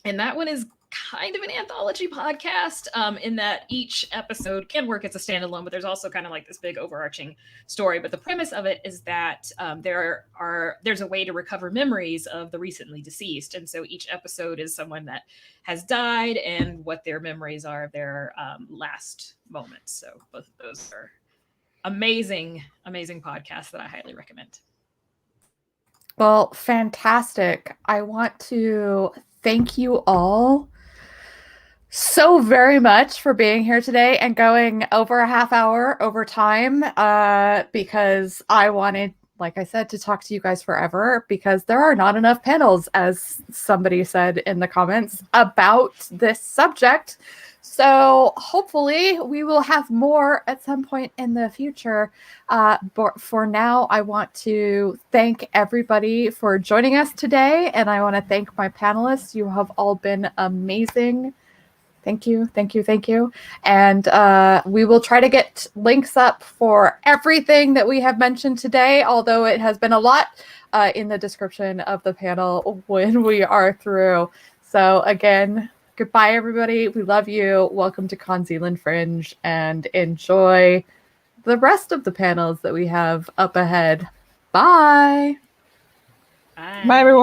and that one is kind of an anthology podcast in that each episode can work as a standalone, but there's also kind of like this big overarching story. But the premise of it is that there's a way to recover memories of the recently deceased. And so each episode is someone that has died and what their memories are of their last moments. So both of those are amazing, amazing podcasts that I highly recommend. Well, fantastic. I want to thank you all so very much for being here today and going over a half hour over time because I wanted, like I said, to talk to you guys forever because there are not enough panels, as somebody said in the comments, about this subject. So hopefully we will have more at some point in the future. But for now, I want to thank everybody for joining us today. And I want to thank my panelists. You have all been amazing. Thank you, thank you, thank you. And we will try to get links up for everything that we have mentioned today, although it has been a lot in the description of the panel when we are through. So again, goodbye, everybody. We love you. Welcome to CoNZealand Fringe, and enjoy the rest of the panels that we have up ahead. Bye. Bye. Bye, everyone.